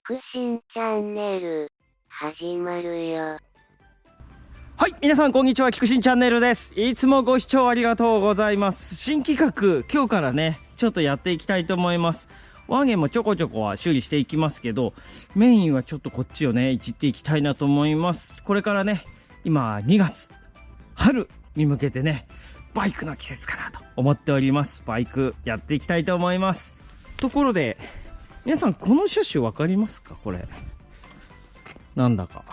くしんチャンネル始まるよ。はい、皆さんこんにちは、キクシンチャンネルです。いつもご視聴ありがとうございます。新企画、今日からね、ちょっとやっていきたいと思います。ワーゲンもちょこちょこは修理していきますけど、メインはちょっとこっちをね、いじっていきたいなと思います。これからね、今2月、春に向けてね、バイクの季節かなと思っております。バイクやっていきたいと思います。ところで、皆さんこの車種わかりますか？これ。なんだか。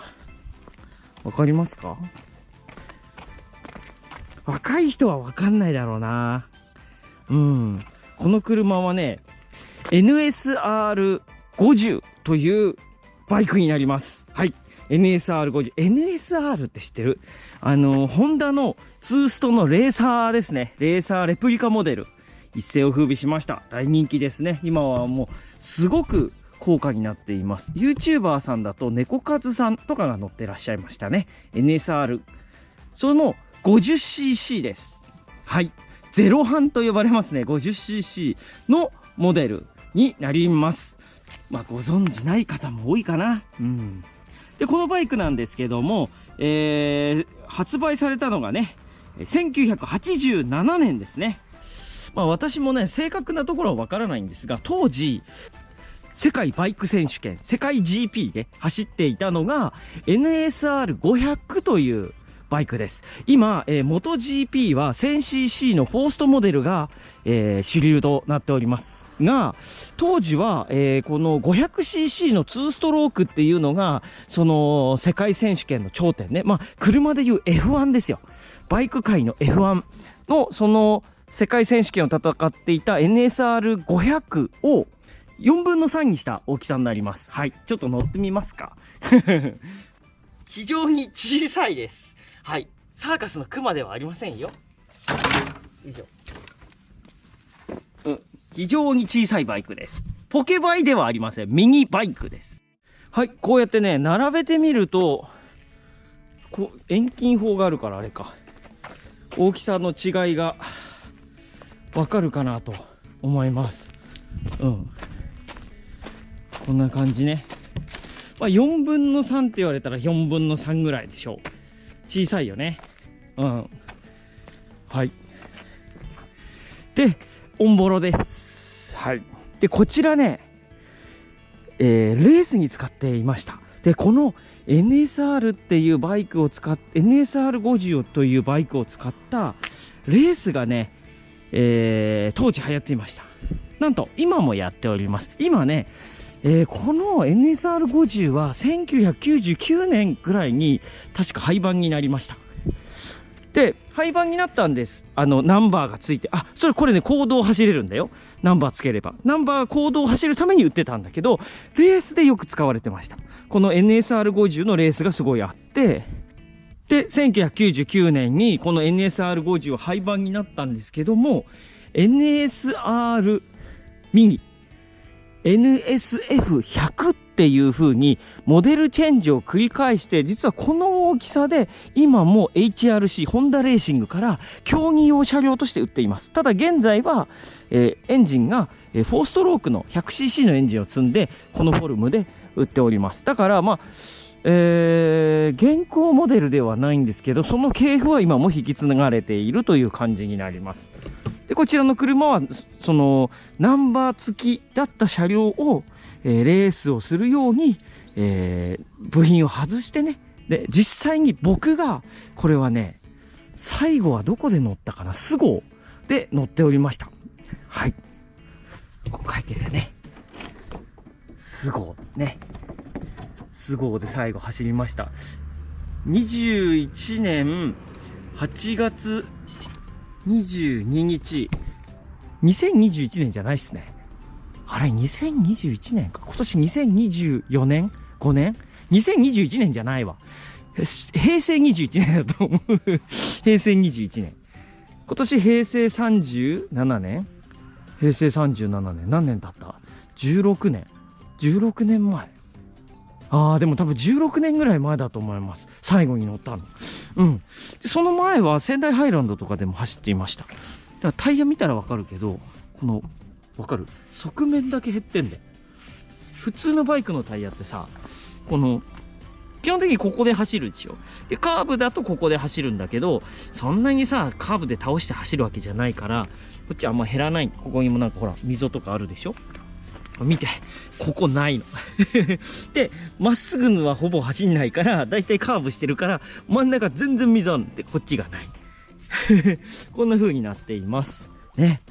わかりますか？若い人はわかんないだろうな。この車はね、NSR50 というバイクになります。はい。NSR50。NSR って知ってる？ホンダのツーストのレーサーですね。レーサーレプリカモデル。一世を風靡しました。大人気ですね。今はもう、すごく高価になっています。YouTuber さんだと猫カズさんとかが乗ってらっしゃいましたね。NSR。その 50cc です。はい。ゼロハンと呼ばれますね。50cc のモデルになります。まあ、ご存知ない方も多いかな。で、このバイクなんですけども、発売されたのがね、1987年ですね。まあ、私もね、正確なところはわからないんですが、当時、世界バイク選手権、世界 GP で走っていたのが NSR500 というバイクです。今、元 GP は 1000cc のフォーストモデルが、主流となっておりますが、当時は、この 500cc の2ストロークっていうのが、その世界選手権の頂点ね。まあ、車でいう F1 ですよ。バイク界の F1 のその世界選手権を戦っていた NSR500 を4分の3にした大きさになります。はい。ちょっと乗ってみますか。非常に小さいです。はい。サーカスのクマではありませんよ。よいしょ。非常に小さいバイクです。ポケバイではありません。ミニバイクです。はい。こうやってね、並べてみると、遠近法があるからあれか。大きさの違いがわかるかなと思います。こんな感じね。まあ、4分の3って言われたら4分の3ぐらいでしょう。小さいよね。はい。で、オンボロです。はい。で、こちらね、レースに使っていました。で、この NSR っていうバイクをNSR50 というバイクを使ったレースがね、当時流行っていました。なんと、今もやっております。今ね、この NSR50 は1999年ぐらいに確か廃盤になりました。で、廃盤になったんです。ナンバーがついて。これね、公道を走れるんだよ。ナンバーつければ。ナンバーが公道を走るために売ってたんだけど、レースでよく使われてました。この NSR50 のレースがすごいあって、で、1999年にこの NSR50 は廃盤になったんですけども、NSR ミニ、NSF100 っていう風にモデルチェンジを繰り返して、実はこの大きさで今も HRC、ホンダレーシングから競技用車両として売っています。ただ現在は、エンジンが4ストロークの 100cc のエンジンを積んで、このフォルムで売っております。だからまあ、現行モデルではないんですけど、その系譜は今も引き継がれているという感じになります。で、こちらの車は、その、ナンバー付きだった車両を、レースをするように、部品を外してね。で、実際に僕が、これはね、最後はどこで乗ったかな？スゴーで乗っておりました。はい。ここ書いてるよね。スゴーね。スゴーで最後走りました。21年8月22日。2021年じゃないっすね。あれ、2021年か。今年2024年 ?5 年 ?2021 年じゃないわ。平成21年だと思う。平成21年。今年平成37年？平成37年。何年経った？ 16 年。16年前。でも多分16年ぐらい前だと思います。最後に乗ったの。で、その前は仙台ハイランドとかでも走っていました。だからタイヤ見たらわかるけど、わかる？側面だけ減ってんだよ。普通のバイクのタイヤってさ、基本的にここで走るでしょ。で、カーブだとここで走るんだけど、そんなにさ、カーブで倒して走るわけじゃないから、こっちあんま減らない。ここにもなんかほら、溝とかあるでしょ。見て、ここないの。で、まっすぐのはほぼ走んないから、だいたいカーブしてるから、真ん中全然溝あるんで、こっちがない。こんな風になっています。ね。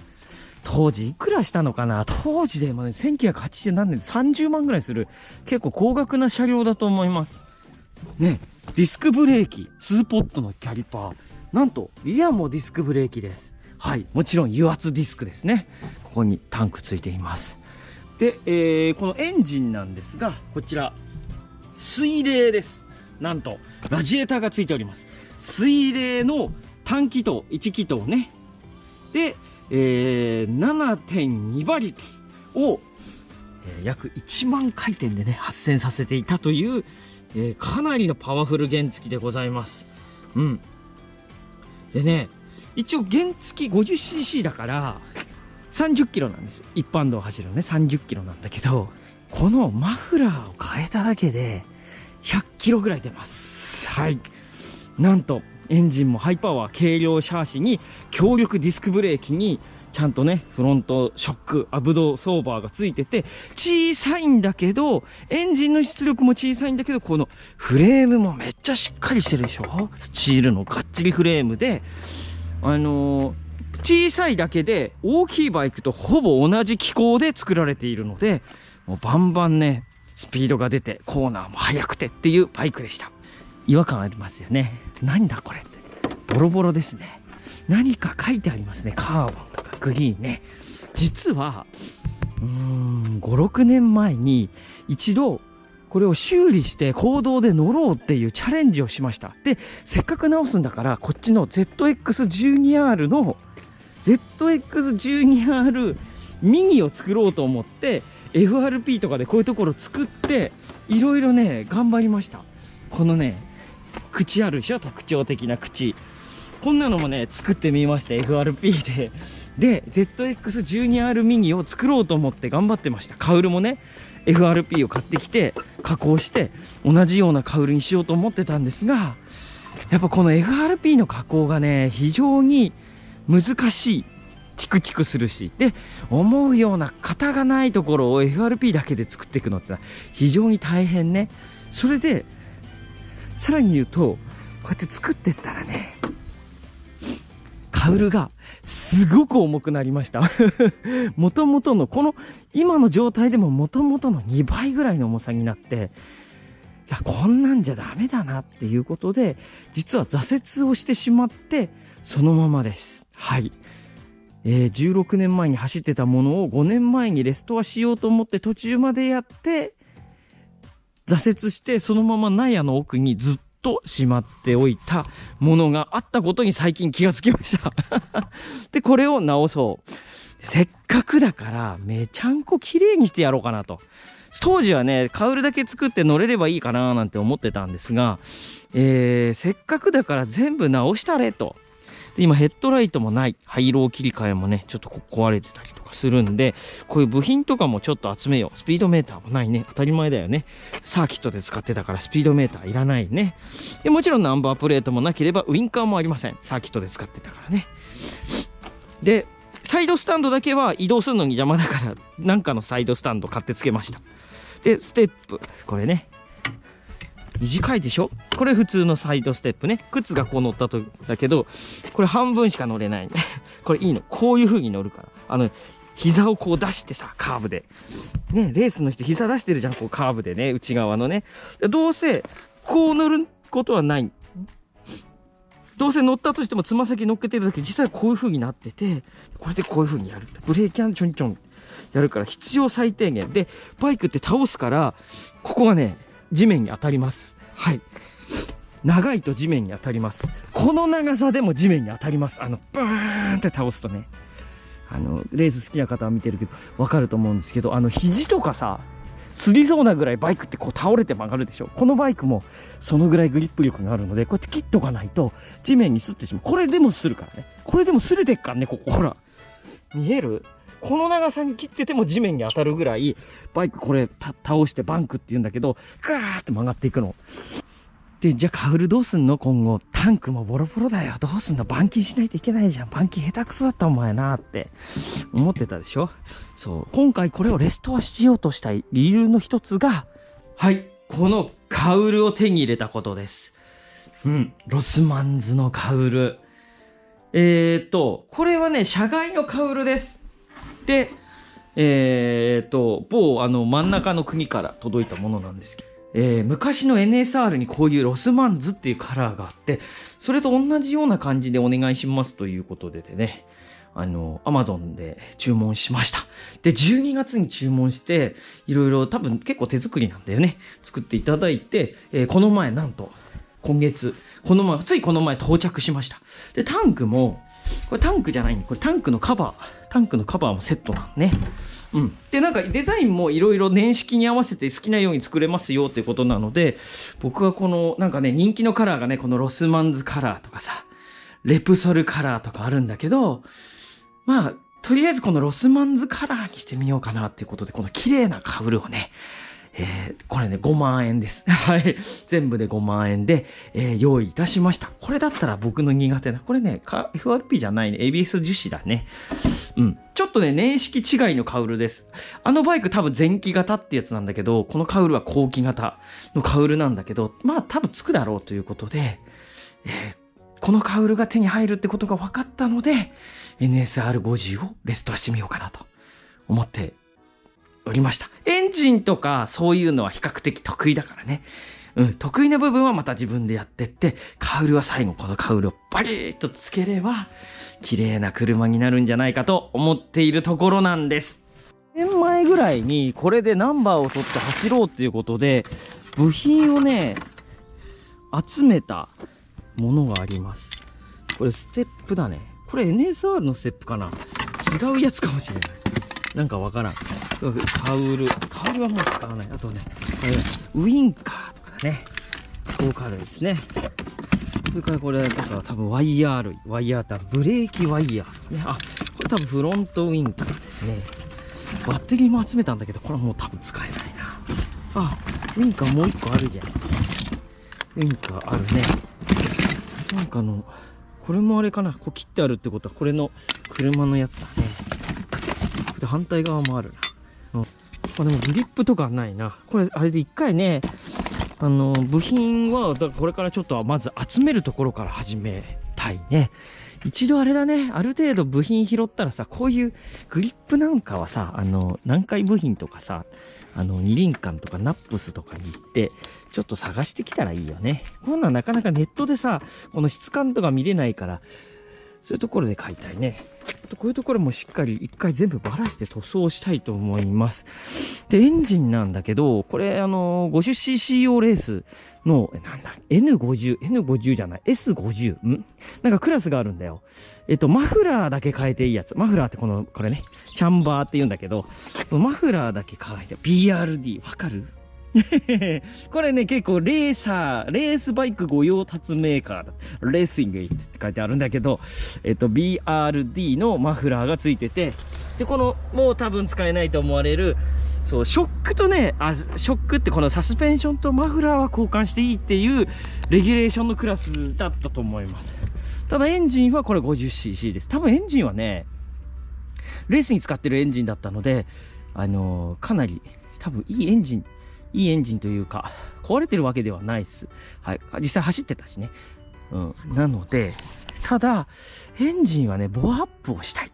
当時いくらしたのかな。当時でもね、1980何年で30万ぐらいする、結構高額な車両だと思います。ね。ディスクブレーキ、2ポットのキャリパー。なんと、リアもディスクブレーキです。はい。もちろん油圧ディスクですね。ここにタンクついています。で、このエンジンなんですが、こちら、水冷です。なんと、ラジエーターがついております。水冷の単気筒、1気筒ね。で、7.2 馬力を、約1万回転でね、発生させていたという、かなりのパワフル原付でございます。うん。でね、一応原付 50cc だから、30キロなんです。一般道を走るのね、30キロなんだけど、このマフラーを変えただけで、100キロぐらい出ます。はい。なんと、エンジンもハイパワー、軽量シャーシに、強力ディスクブレーキに、ちゃんとね、フロントショック、アブドソーバーがついてて、小さいんだけど、エンジンの出力も小さいんだけど、このフレームもめっちゃしっかりしてるでしょ？スチールのがっちりフレームで、小さいだけで大きいバイクとほぼ同じ機構で作られているので、もうバンバンね、スピードが出て、コーナーも速くてっていうバイクでした。違和感ありますよね。何だこれって。ボロボロですね。何か書いてありますね。カーボンとかグリーンね。実は、5、6年前に一度、これを修理して公道で乗ろうっていうチャレンジをしました。で、せっかく直すんだから、こっちの ZX12R の ZX12R ミニを作ろうと思って、FRP とかでこういうところ作って、いろいろね、頑張りました。このね、口あるでしょ？特徴的な口。こんなのもね、作ってみました、FRP で。で、ZX12R ミニを作ろうと思って頑張ってました。カウルもね、FRP を買ってきて、加工して、同じようなカウルにしようと思ってたんですが、やっぱこの FRP の加工がね、非常に難しい。チクチクするし。で、思うような型がないところを FRP だけで作っていくのって非常に大変ね。それで、さらに言うと、こうやって作ってったらね、カウルがすごく重くなりました。元々の、この今の状態でも元々の2倍ぐらいの重さになって、いや、こんなんじゃダメだなっていうことで、実は挫折をしてしまって、そのままです。はい。16年前に走ってたものを5年前にレストアしようと思って途中までやって、挫折してそのまま納屋の奥にずっとしまっておいたものがあったことに最近気がつきました。で、これを直そう。せっかくだからめちゃんこ綺麗にしてやろうかなと。当時はね、カウルだけ作って乗れればいいかななんて思ってたんですが、せっかくだから全部直したれと。で今ヘッドライトもない。廃炉切り替えもね、ちょっと壊れてたりとかするんで、こういう部品とかもちょっと集めよう。スピードメーターもないね。当たり前だよね。サーキットで使ってたからスピードメーターいらないね。で、もちろんナンバープレートもなければウインカーもありません。サーキットで使ってたからね。で、サイドスタンドだけは移動するのに邪魔だから、なんかのサイドスタンド買ってつけました。で、ステップ。これね。短いでしょ？これ普通のサイドステップね。靴がこう乗ったとだけど、これ半分しか乗れない。これいいの。こういう風に乗るから。膝をこう出してさ、カーブで。ね、レースの人膝出してるじゃん、こうカーブでね、内側のね。どうせ、こう乗ることはない。どうせ乗ったとしてもつま先乗っけてるだけ、実際こういう風になってて、これでこういう風にやる。ブレーキちょんちょんやるから必要最低限。で、バイクって倒すから、ここがね、地面に当たります。はい。長いと地面に当たります。この長さでも地面に当たります。ブーンって倒すとね。レース好きな方は見てるけど、わかると思うんですけど、肘とかさ、すりそうなぐらいバイクってこう倒れて曲がるでしょ。このバイクもそのぐらいグリップ力があるので、こうやって切っとかないと地面に擦ってしまう。これでも擦るからね。これでも擦れてっからね、ここ。ほら。見える？この長さに切ってても地面に当たるぐらい、バイクこれ倒してバンクって言うんだけど、ガーって曲がっていくの。で、じゃあカウルどうすんの今後。タンクもボロボロだよ。どうすんの板金しないといけないじゃん。板金下手くそだったお前なって思ってたでしょ。そう。今回これをレストアしようとした理由の一つが、はい。このカウルを手に入れたことです。ロスマンズのカウル。これはね、社外のカウルです。で、某真ん中の国から届いたものなんですけど、昔の NSR にこういうロスマンズっていうカラーがあって、それと同じような感じでお願いしますということでね、Amazon で注文しました。で、12月に注文して、いろいろ多分結構手作りなんだよね。作っていただいて、この前なんと、ついこの前到着しました。で、タンクも、これタンクじゃないんで、これタンクのカバーもセットなんね。で、なんかデザインもいろいろ年式に合わせて好きなように作れますよっていうことなので、僕はこの、なんかね、人気のカラーがね、このロスマンズカラーとかさ、レプソルカラーとかあるんだけど、まあ、とりあえずこのロスマンズカラーにしてみようかなっていうことで、この綺麗なカウルをね、これね、5万円です。はい。全部で5万円で、用意いたしました。これだったら僕の苦手な、これね、FRP じゃないね、ABS 樹脂だね。ちょっとね、年式違いのカウルです。あのバイク多分前期型ってやつなんだけど、このカウルは後期型のカウルなんだけど、まあ多分つくだろうということで、このカウルが手に入るってことが分かったので、NSR50 をレストアしてみようかなと思っておりました。エンジンとかそういうのは比較的得意だからね。得意な部分はまた自分でやってって、カウルは最後このカウルをバリーっとつければ、綺麗な車になるんじゃないかと思っているところなんです。1年前ぐらいにこれでナンバーを取って走ろうっていうことで、部品をね、集めたものがあります。これステップだね。これ NSR のステップかな？違うやつかもしれない。なんかわからん。カウルはもう使わない。あとね、ウィンカーとかだね。こういうカードですね。それからこれ、だから多分ワイヤー類。ワイヤーってブレーキワイヤーですね。これ多分フロントウィンカーですね。バッテリーも集めたんだけど、これはもう多分使えないな。ウィンカーもう一個あるじゃん。ウィンカーあるね。なんかこれもあれかな。こう切ってあるってことは、これの車のやつだね。で、反対側もあるな。でもグリップとかないな。これ、あれで一回ね、部品は、だからこれからちょっとまず集めるところから始めたいね。一度あれだね、ある程度部品拾ったらさ、こういうグリップなんかはさ、南海部品とかさ、二輪館とかナップスとかに行って、ちょっと探してきたらいいよね。こんなんなかなかネットでさ、この質感とか見れないから、そういうところで買いたいね。こういうところもしっかり一回全部バラして塗装したいと思います。で、エンジンなんだけど、これ50cc 用レースの、N50 じゃない、S50。なんかクラスがあるんだよ。マフラーだけ変えていいやつ。マフラーってこれね、チャンバーって言うんだけど、マフラーだけ変えて、BRD、わかる？これね、結構レースバイク御用達メーカーだ。レーシングって書いてあるんだけど、BRD のマフラーがついてて、で、もう多分使えないと思われる、そう、ショックとね、ショックってこのサスペンションとマフラーは交換していいっていうレギュレーションのクラスだったと思います。ただエンジンはこれ 50cc です。多分エンジンはね、レースに使ってるエンジンだったので、かなり多分いいエンジンというか、壊れてるわけではないです。はい。実際走ってたしね。なので、ただ、エンジンはね、ボアアップをしたい。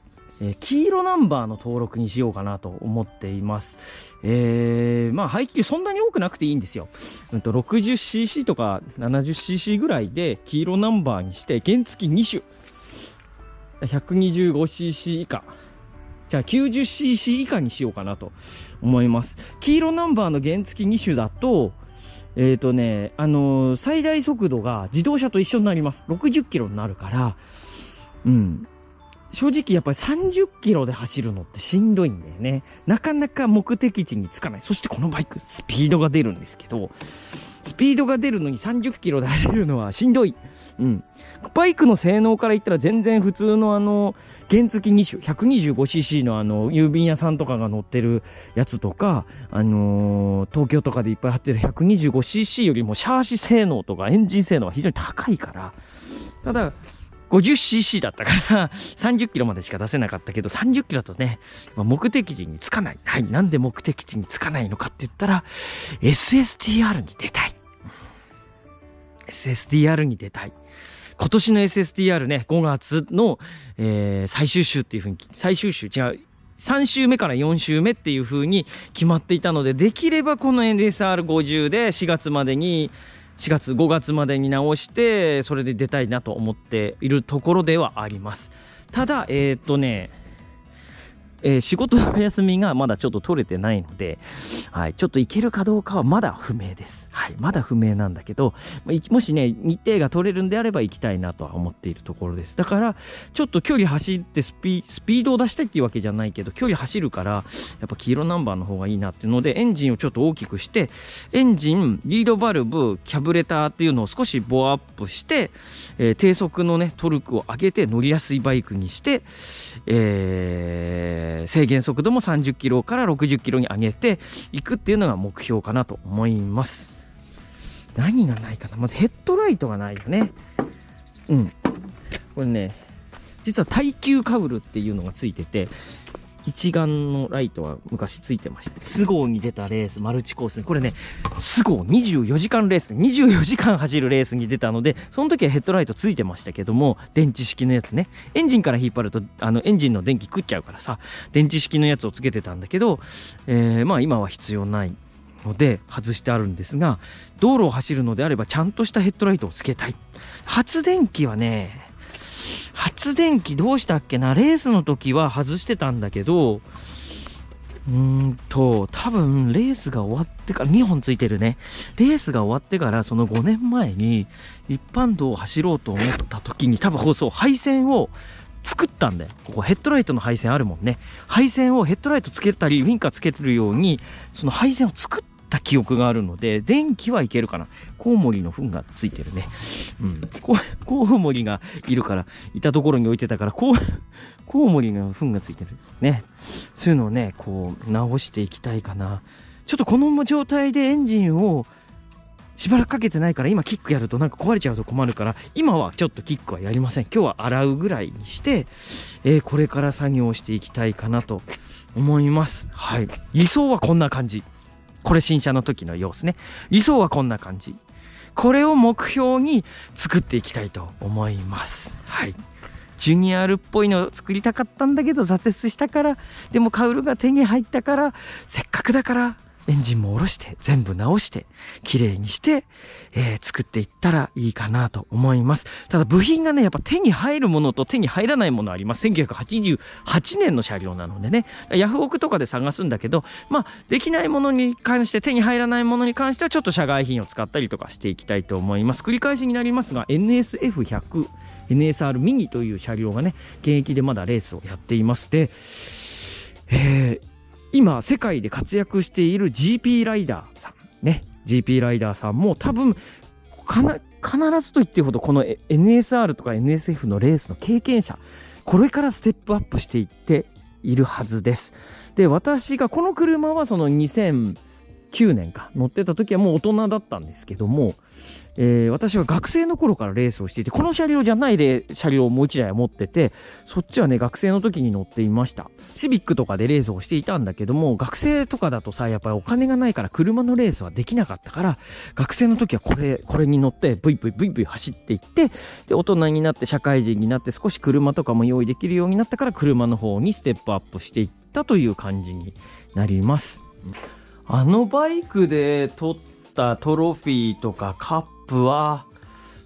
黄色ナンバーの登録にしようかなと思っています。まあ、排気量そんなに多くなくていいんですよ。60cc とか 70cc ぐらいで黄色ナンバーにして、原付2種。125cc 以下。じゃあ 90cc 以下にしようかなと思います。黄色ナンバーの原付2種だと、最大速度が自動車と一緒になります。60キロになるから、正直やっぱり30キロで走るのってしんどいんだよね。なかなか目的地につかない。そしてこのバイク、スピードが出るんですけど、スピードが出るのに30キロで走るのはしんどい。うん。バイクの性能から言ったら全然普通の原付2種、125cc の郵便屋さんとかが乗ってるやつとか、東京とかでいっぱい走ってる 125cc よりもシャーシ性能とかエンジン性能は非常に高いから、ただ、50cc だったから30キロまでしか出せなかったけど、30キロだとね、目的地に着かない。はい。なんで目的地に着かないのかって言ったら、SSDR に出たい。SSDR に出たい。今年の SSDR ね、5月の、最終週っていう風に、最終週、違う、3週目から4週目っていう風に決まっていたので、できればこの NSR50 で5月5月までに直して、それで出たいなと思っているところではあります。ただ、仕事の休みがまだちょっと取れてないので、はい、ちょっと行けるかどうかはまだ不明です。はい、まだ不明なんだけど、もしね、日程が取れるんであれば行きたいなとは思っているところです。だから、ちょっと距離走ってスピードを出したいっていうわけじゃないけど、距離走るから、やっぱ黄色ナンバーの方がいいなっていうので、エンジンをちょっと大きくして、エンジン、リードバルブ、キャブレターっていうのを少しボアアップして、低速のね、トルクを上げて乗りやすいバイクにして、制限速度も30キロから60キロに上げていくっていうのが目標かなと思います。何がないかな。まずヘッドライトがないよね。うん。これね、実は耐久カウルっていうのがついてて、一眼のライトは昔ついてました。スゴーに出たレース、マルチコースね。これね、スゴー24時間レース、24時間走るレースに出たので、その時はヘッドライトついてましたけども、電池式のやつね。エンジンから引っ張ると、エンジンの電気食っちゃうからさ、電池式のやつをつけてたんだけど、まあ今は必要ないので、外してあるんですが、道路を走るのであれば、ちゃんとしたヘッドライトをつけたい。発電機はね、発電機どうしたっけな。レースの時は外してたんだけど、多分レースが終わってから、2本ついてるね。レースが終わってから、その5年前に一般道を走ろうと思った時に、多分そう、配線を作ったんだよ。ここヘッドライトの配線あるもんね。配線をヘッドライトつけたり、ウィンカーつけてるように、その配線を作った記憶があるので、電気はいけるかな。コウモリの糞がついてるね。うん。コウモリがいるから、いたところに置いてたから、コウモリの糞がついてるんですね。そういうのをね、こう、直していきたいかな。ちょっとこの状態でエンジンをしばらくかけてないから、今キックやるとなんか壊れちゃうと困るから、今はちょっとキックはやりません。今日は洗うぐらいにして、これから作業していきたいかなと思います。はい。理想はこんな感じ。これ新車の時の様子ね。理想はこんな感じ。これを目標に作っていきたいと思います。はい。ジュニアールっぽいのを作りたかったんだけど挫折したから、でもカウルが手に入ったから、せっかくだからエンジンも下ろして全部直して綺麗にして、作っていったらいいかなと思います。ただ部品がね、やっぱ手に入るものと手に入らないものあります。1988年の車両なのでね、ヤフオクとかで探すんだけど、まあできないものに関して、手に入らないものに関してはちょっと社外品を使ったりとかしていきたいと思います。繰り返しになりますが、 NSF100 NSR ミニという車両がね、現役でまだレースをやっていまして、今世界で活躍している GP ライダーさんね、 GP ライダーさんも多分必ずと言っていいほどこの NSR とか NSF のレースの経験者、これからステップアップしていっているはずです。で、私がこの車はその2009年か乗ってた時はもう大人だったんですけども、私は学生の頃からレースをしていて、この車両じゃない車両をもう一台持ってて、そっちはね、学生の時に乗っていました。シビックとかでレースをしていたんだけども、学生とかだとさ、やっぱりお金がないから車のレースはできなかったから、学生の時はこれに乗ってブイブイ走っていって、で、大人になって社会人になって少し車とかも用意できるようになったから、車の方にステップアップしていったという感じになります。あのバイクで取ったトロフィーとかカップは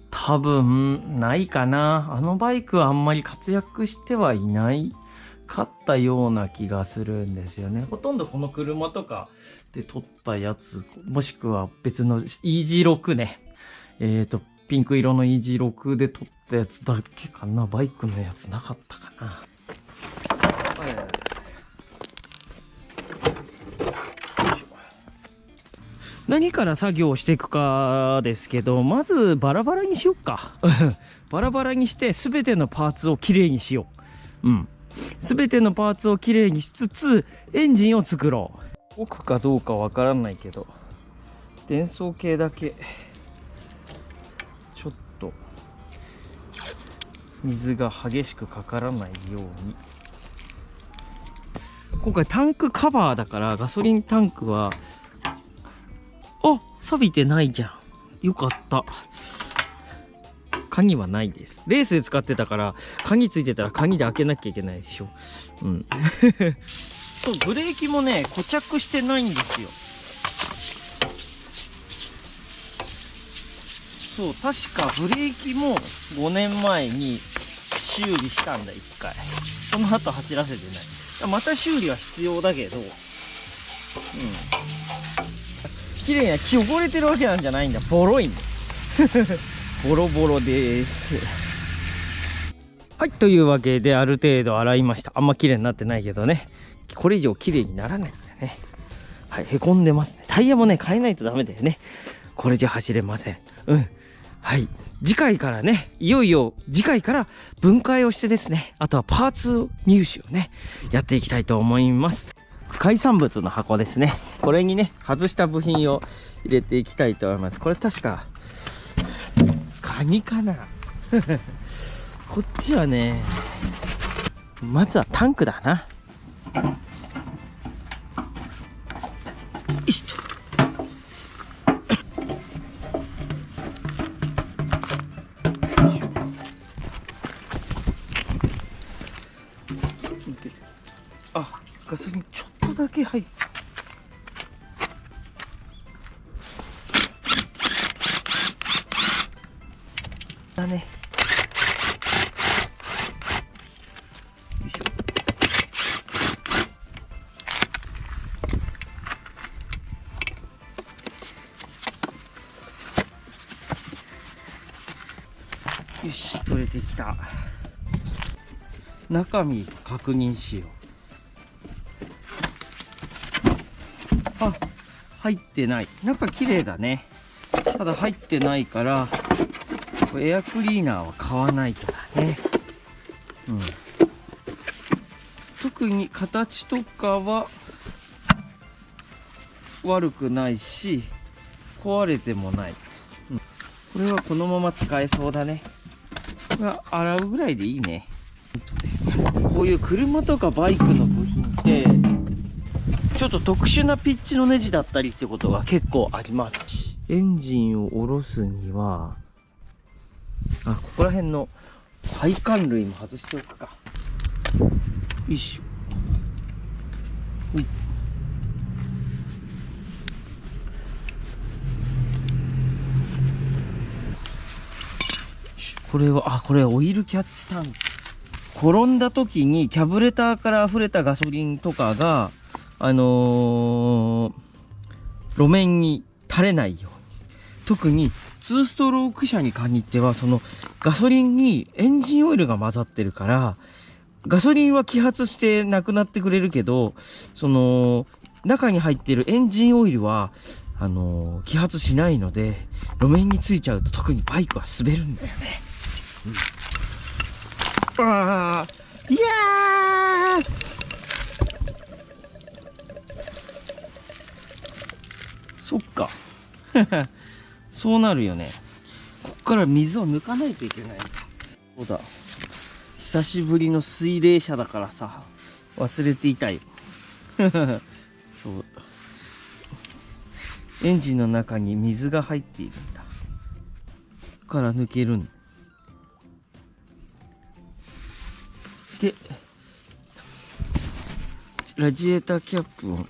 多分ないかな。あのバイクはあんまり活躍してはいないかったような気がするんですよね。ほとんどこの車とかで撮ったやつ、もしくは別の EG6 ね。ピンク色の EG6 で撮ったやつだけかな。バイクのやつなかったかな。何から作業をしていくかですけど、まずバラバラにしよっか。バラバラにして全てのパーツをきれいにしよう。全てのパーツをきれいにしつつエンジンを作ろう。奥かどうかわからないけど、電装系だけちょっと水が激しくかからないように。今回タンクカバーだから、ガソリンタンクは錆びてないじゃん。よかった。鍵はないです。レースで使ってたから鍵ついてたら鍵で開けなきゃいけないでしょ。そう、ブレーキもね固着してないんですよ。そう、確かブレーキも5年前に修理したんだ、1回。その後走らせてない。また修理は必要だけど、綺麗な汚れてるわけなんじゃないんだ。ボロいんだ。ボロボロです。はい、というわけである程度洗いました。あんま綺麗になってないけどね。これ以上綺麗にならないんだよね。はい、へこんでますね。タイヤもね変えないとダメだよね。これじゃ走れません。はい。次回からね、いよいよ次回から分解をしてですね、あとはパーツ入手をね、やっていきたいと思います。海産物の箱ですね。これにね、外した部品を入れていきたいと思います。これ確か、カニかなこっちはね、まずはタンクだな。よいしょ。ガソリンちょっとだけ入ってだね。よし、取れてきた。中身確認しよう。入ってない。中綺麗だね。ただ入ってないから、エアクリーナーは買わないとだね。特に形とかは悪くないし、壊れてもない。これはこのまま使えそうだね。これは洗うぐらいでいいね。こういう車とかバイクの部品ってちょっと特殊なピッチのネジだったりってことが結構あります。エンジンを下ろすには、ここら辺の配管類も外しておくか。よいしょ。これは、これはオイルキャッチタンク。転んだ時にキャブレターから溢れたガソリンとかが路面に垂れないように。特に2ストローク車に限っては、そのガソリンにエンジンオイルが混ざってるから、ガソリンは揮発してなくなってくれるけど、その中に入っているエンジンオイルは揮発しないので、路面についちゃうと特にバイクは滑るんだよね。いやー、そっかそうなるよね。こっから水を抜かないといけないんだ。そうだ、久しぶりの水冷車だからさ、忘れていたよそう、エンジンの中に水が入っているんだ。ここから抜けるんで、ラジエーターキャップを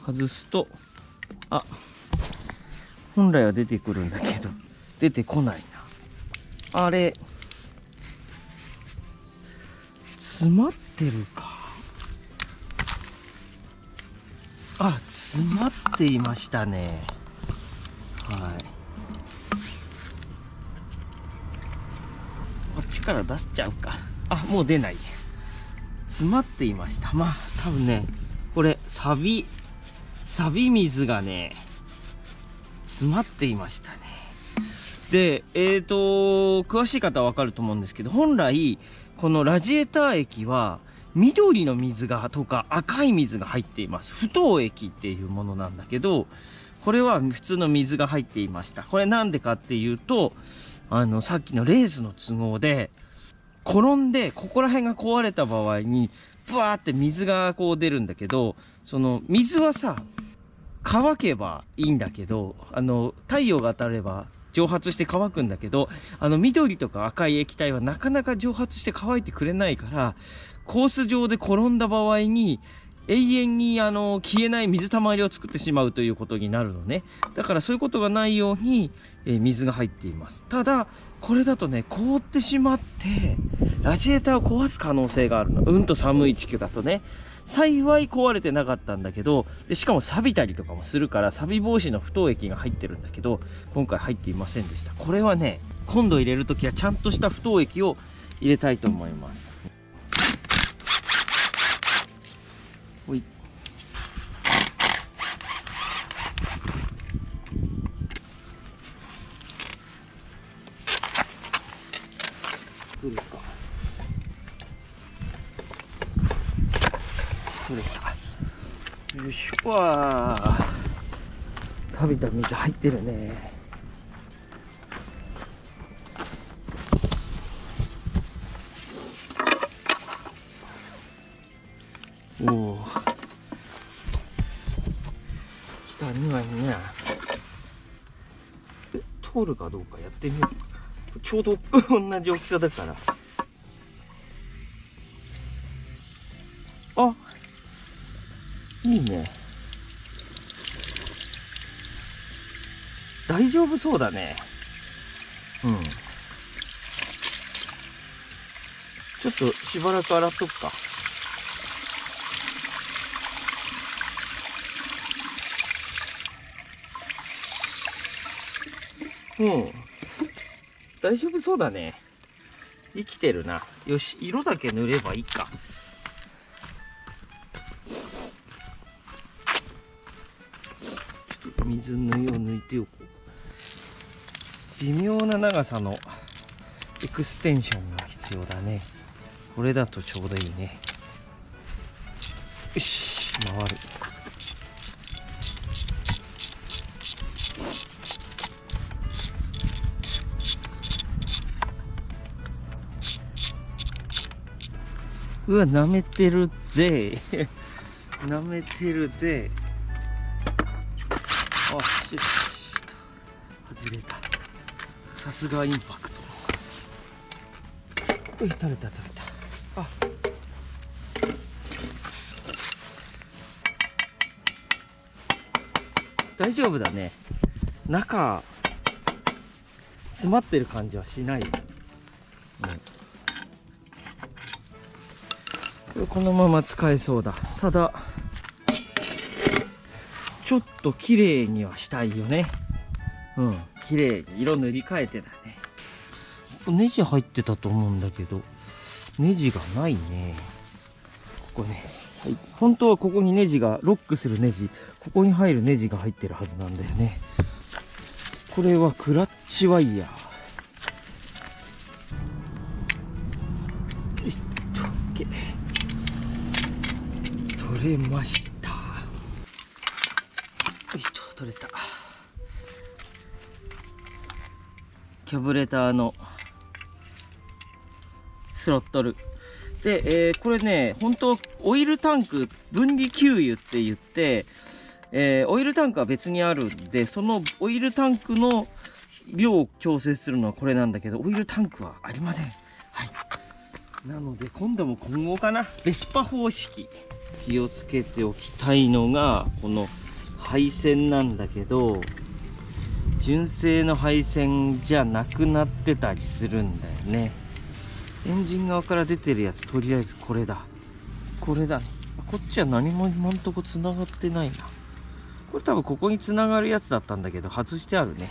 外すと、本来は出てくるんだけど出てこないな。あれ詰まってるか。詰まっていましたね。こっちから出しちゃうか。もう出ない。詰まっていました。多分ね、これサビ錆水がね詰まっていましたね。で詳しい方は分かると思うんですけど、本来このラジエーター液は緑の水がとか赤い水が入っています。不凍液っていうものなんだけど、これは普通の水が入っていました。これなんでかっていうと、さっきのレースの都合で転んでここら辺が壊れた場合にブワーって水がこう出るんだけど、その水はさ乾けばいいんだけど、太陽が当たれば蒸発して乾くんだけど、緑とか赤い液体はなかなか蒸発して乾いてくれないから、コース上で転んだ場合に永遠に消えない水たまりを作ってしまうということになるのね。だからそういうことがないように、水が入っています。ただこれだとね凍ってしまってラジエーターを壊す可能性があるの。と寒い地区だとね。幸い壊れてなかったんだけど、でしかも錆びたりとかもするから錆び防止の不凍液が入ってるんだけど、今回入っていませんでした。これはね今度入れるときはちゃんとした不凍液を入れたいと思います。ほい。どうですか。取れた。よいしょ。わあ、錆びた水入ってるね。おお、来たにはいいな。通るかどうかやってみよう。ちょうど同じ大きさだから。あ、いいね。大丈夫そうだね。うん。ちょっとしばらく洗っとくか。うん。大丈夫そうだね。生きてるな。よし、色だけ塗ればいいか。ちょっと水縫いを抜いておこう。微妙な長さのエクステンションが必要だね。これだとちょうどいいね。よし、回る。うわ、舐めてるぜ。舐めてるぜ。あ、し、外れた。さすがインパクト。取れた取れた。あ、大丈夫だね。中詰まってる感じはしない。このまま使えそうだ。ただちょっと綺麗にはしたいよね。うん、綺麗に色塗り替えてだね。ネジ入ってたと思うんだけどネジがないね。ここね、はい、本当はここにネジがロックするネジ、ここに入るネジが入ってるはずなんだよね。これはクラッチワイヤー。よしと、OK、取れました。よいしょ、取れた。キャブレターのスロットルで、これね、本当オイルタンク分離給油って言って、オイルタンクは別にあるんで、そのオイルタンクの量を調整するのはこれなんだけど、オイルタンクはありません。はい。なので今度も混合かな。ベスパ方式。気をつけておきたいのがこの配線なんだけど、純正の配線じゃなくなってたりするんだよね。エンジン側から出てるやつ、とりあえずこれだ。これだね。こっちは何も今んとこ繋がってないな。これ多分ここに繋がるやつだったんだけど、外してあるね。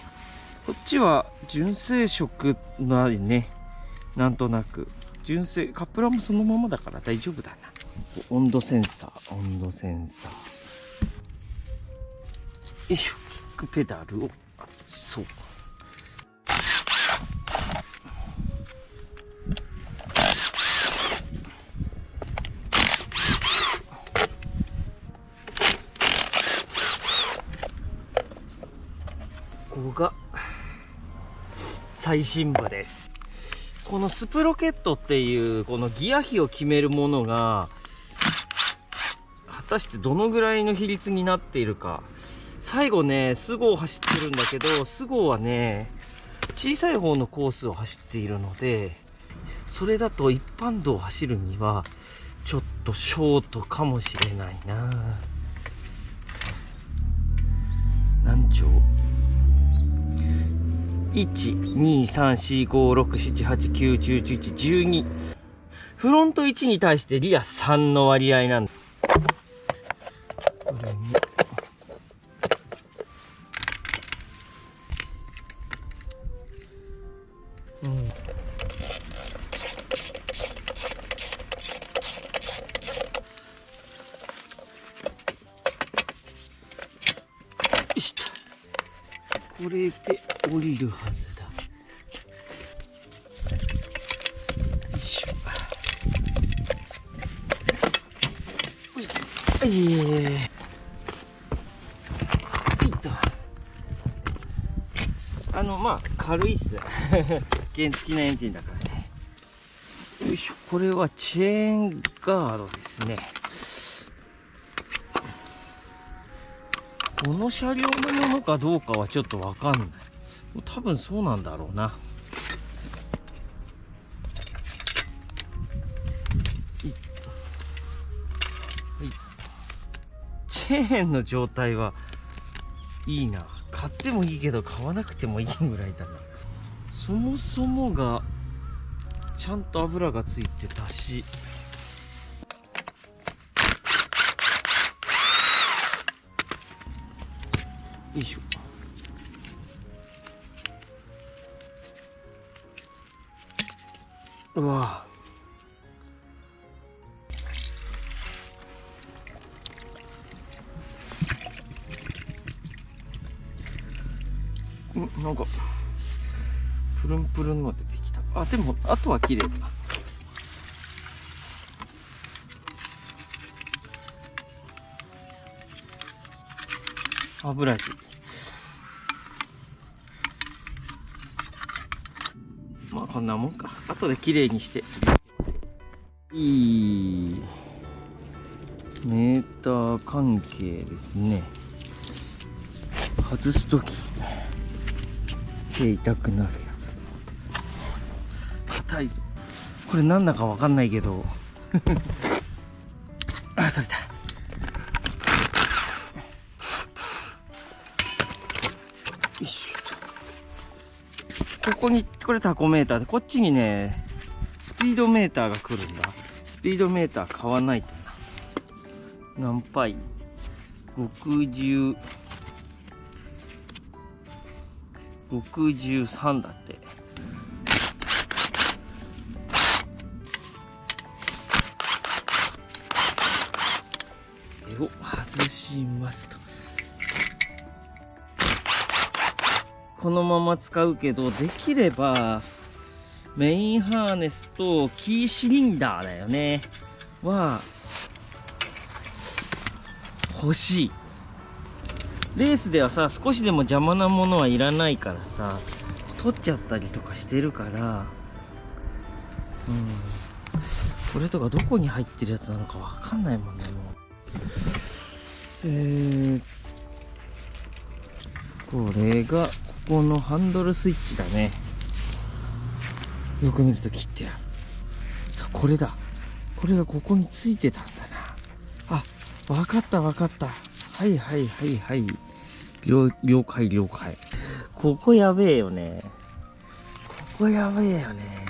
こっちは純正色ないね。なんとなく。純正、カップラーもそのままだから大丈夫だな。温度センサー、温度センサー。いしょ、キックペダルを外そう。ここが最深部です。このスプロケットっていうこのギア比を決めるものが果たしてどのぐらいの比率になっているか。最後ね、スゴを走ってるんだけど、スゴはね、小さい方のコースを走っているので、それだと一般道を走るにはちょっとショートかもしれないな。何丁1,2,3,4,5,6,7,8,9,10,11,12。フロント1に対してリア3の割合なんだ。これに。よしと。これで降りるはずだ。よいしょ。ほい。はい。まあ、軽いっす。原付きのエンジンだからね。よいしょ。これはチェーンガードですね。この車両のものかどうかはちょっとわかんない。多分そうなんだろうな。チェーンの状態はいいな。買ってもいいけど買わなくてもいいぐらいだな。そもそもがちゃんと油がついてたし、よいしょ。うわなんかプルンプルンの出てきた。あ、でもあとは綺麗だ。歯ブラシ。まあこんなもんか。後で綺麗にして。いいメーター関係ですね。外すとき手痛くなるやつ。硬い。これなんだかわかんないけど。あ、取れた。よし。ここに、これタコメーターで、こっちにね、スピードメーターが来るんだ。スピードメーター買わないとな。何パイ ?60、63だって。を外しますと。このまま使うけど、できればメインハーネスとキーシリンダーだよねは欲しい。レースではさ、少しでも邪魔なものはいらないからさ、取っちゃったりとかしてるから、これとかどこに入ってるやつなのかわかんないもんね、もう。これがここのハンドルスイッチだね。よく見ると切ってある。これだ。これがここについてたんだな。あ、わかったわかった。はいはいはいはい。了解了解。ここやべえよね。ここやべえよね。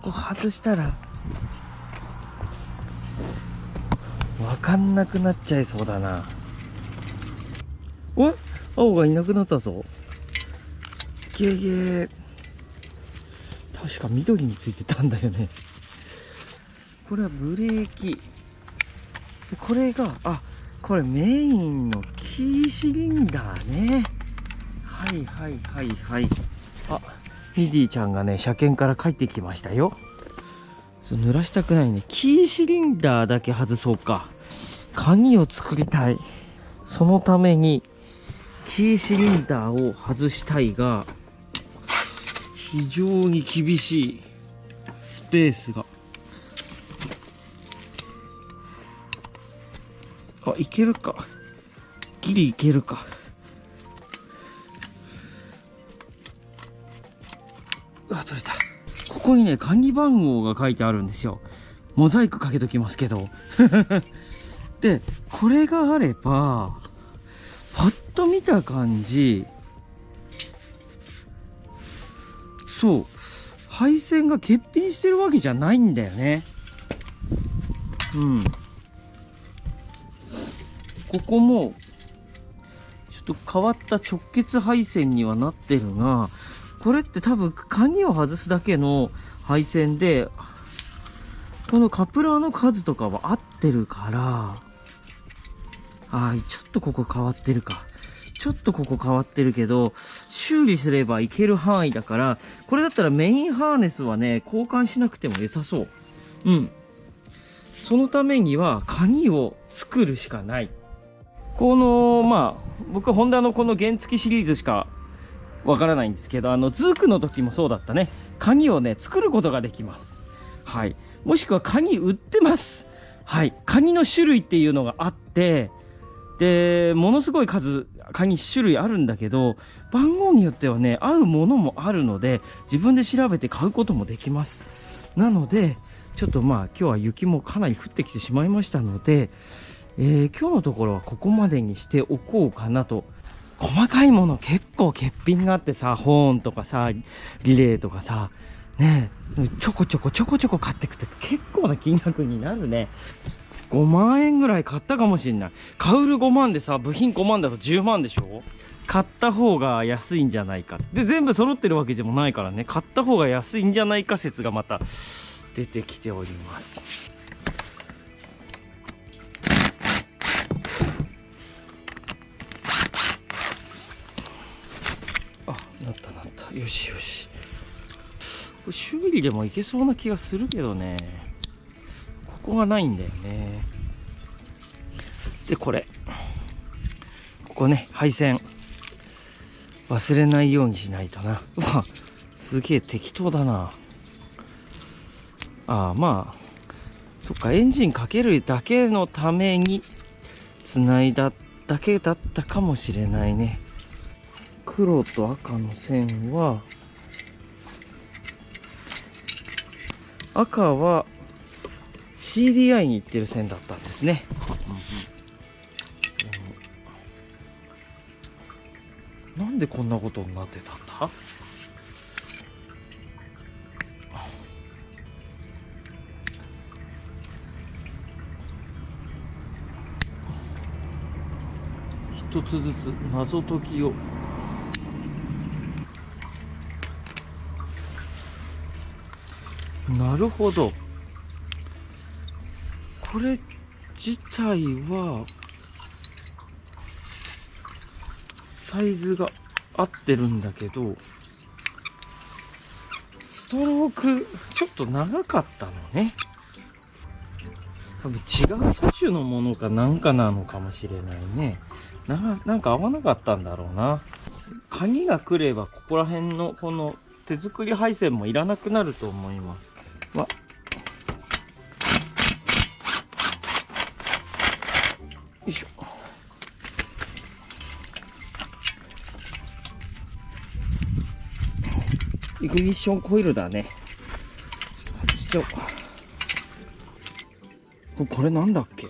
ここ外したらわかんなくなっちゃいそうだな。おい、青がいなくなったぞ。ゲーゲー。確か緑についてたんだよね。これはブレーキ。これが、あ、これメインのキキーシリンダーね。はいはいはいはい。あ、ミディちゃんがね、車検から帰ってきましたよ。そう、濡らしたくないね。キーシリンダーだけ外そうか。鍵を作りたい。そのために、キーシリンダーを外したいが、非常に厳しいスペースが。あ、いけるか。ギリいけるか。あ、取れた。ここにね、鍵番号が書いてあるんですよ。モザイクかけときますけど。で、これがあれば、パッと見た感じ、そう、配線が欠品してるわけじゃないんだよね。うん。ここも、ちょっと変わった直結配線にはなってるが、これって多分鍵を外すだけの配線で、このカプラーの数とかは合ってるから、ちょっとここ変わってるか。ちょっとここ変わってるけど、修理すればいける範囲だから、これだったらメインハーネスはね、交換しなくても良さそう。うん。そのためには鍵を作るしかない。この、僕ホンダのこの原付シリーズしかわからないんですけど、ズークの時もそうだったね。鍵をね、作ることができます。はい。もしくは鍵売ってます。はい。鍵の種類っていうのがあって、で、ものすごい数、鍵種類あるんだけど、番号によってはね、合うものもあるので、自分で調べて買うこともできます。なので、ちょっと今日は雪もかなり降ってきてしまいましたので、今日のところはここまでにしておこうかなと。細かいもの結構欠品があってさ、ホーンとかさ、リレーとかさ、ねえ、ちょこちょこ買ってくって結構な金額になるね。5万円ぐらい買ったかもしんない。カウル5万でさ、部品5万だと10万でしょ。買った方が安いんじゃないか。で、全部揃ってるわけでもないからね、買った方が安いんじゃないか説がまた出てきております。なったよしよし。これ修理でもいけそうな気がするけどね、ここがないんだよね。で、ここね、配線忘れないようにしないとな。うわ、すげえ適当だな。そっか、エンジンかけるだけのために繋いだだけだったかもしれないね。黒と赤の線は、赤は CDI に行ってる線だったんですね。なんでこんなことになってたんだ。一つずつ謎解きを。なるほど。これ自体はサイズが合ってるんだけど、ストロークちょっと長かったのね。多分違う車種のものかなんかなのかもしれないね。なんか合わなかったんだろうな。鍵が来ればここら辺のこの手作り配線もいらなくなると思います。よいしょ。イグニッションコイルだね。外しちゃおう。これなんだっけ。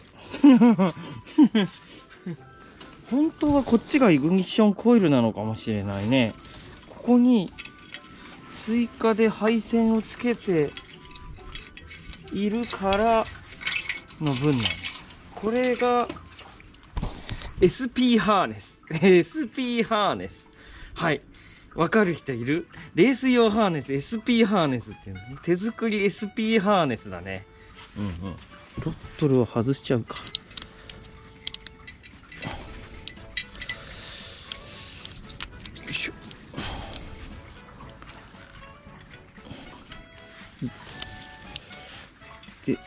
本当はこっちがイグニッションコイルなのかもしれないね。ここに追加で配線をつけているからの分なの。これが SP ハーネス。SP ハーネス。はい。わかる人いる？レース用ハーネス、SP ハーネスっていうの。手作り SP ハーネスだね。ロットルを外しちゃうか。て、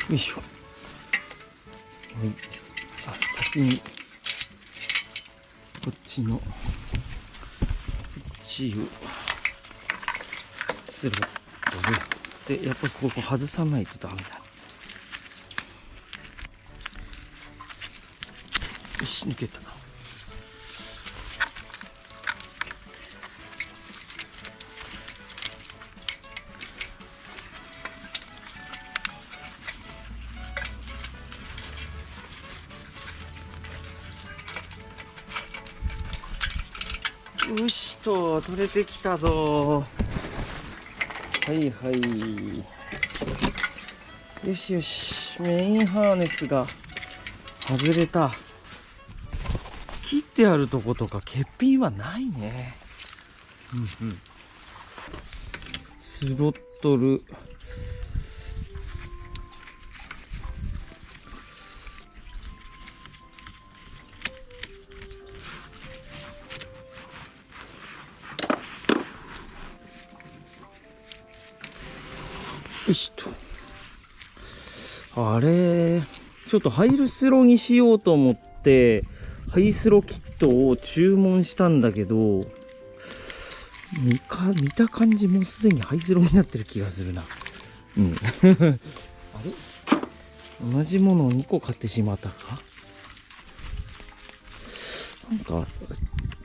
よいしょ。はい。あ、先にこっちをスロットでやっぱりここ外さないとダメだ。よし、抜けた。よしと、取れてきたぞ。はいはい。よしよし、メインハーネスが外れた。切ってあるとことか欠品はないね。うんうん。スロットル。よしと。あれ、ちょっとハイスロにしようと思って、ハイスロキットを注文したんだけど、見た感じもうすでにハイスロになってる気がするな。うん。あれ、同じものを2個買ってしまったか。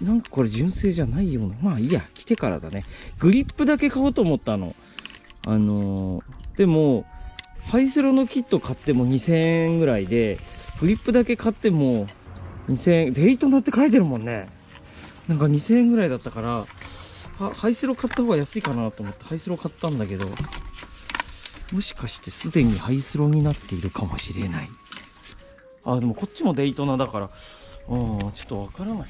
なんかこれ純正じゃないような。まあいいや、来てからだね。グリップだけ買おうと思ったの。でも、ハイスロのキット買っても2000円ぐらいで、グリップだけ買っても2000円、デイトナって書いてるもんね。なんか2000円ぐらいだったから、ハイスロ買った方が安いかなと思ってハイスロ買ったんだけど、もしかしてすでにハイスロになっているかもしれない。あ、でもこっちもデイトナだから、ちょっとわからないな。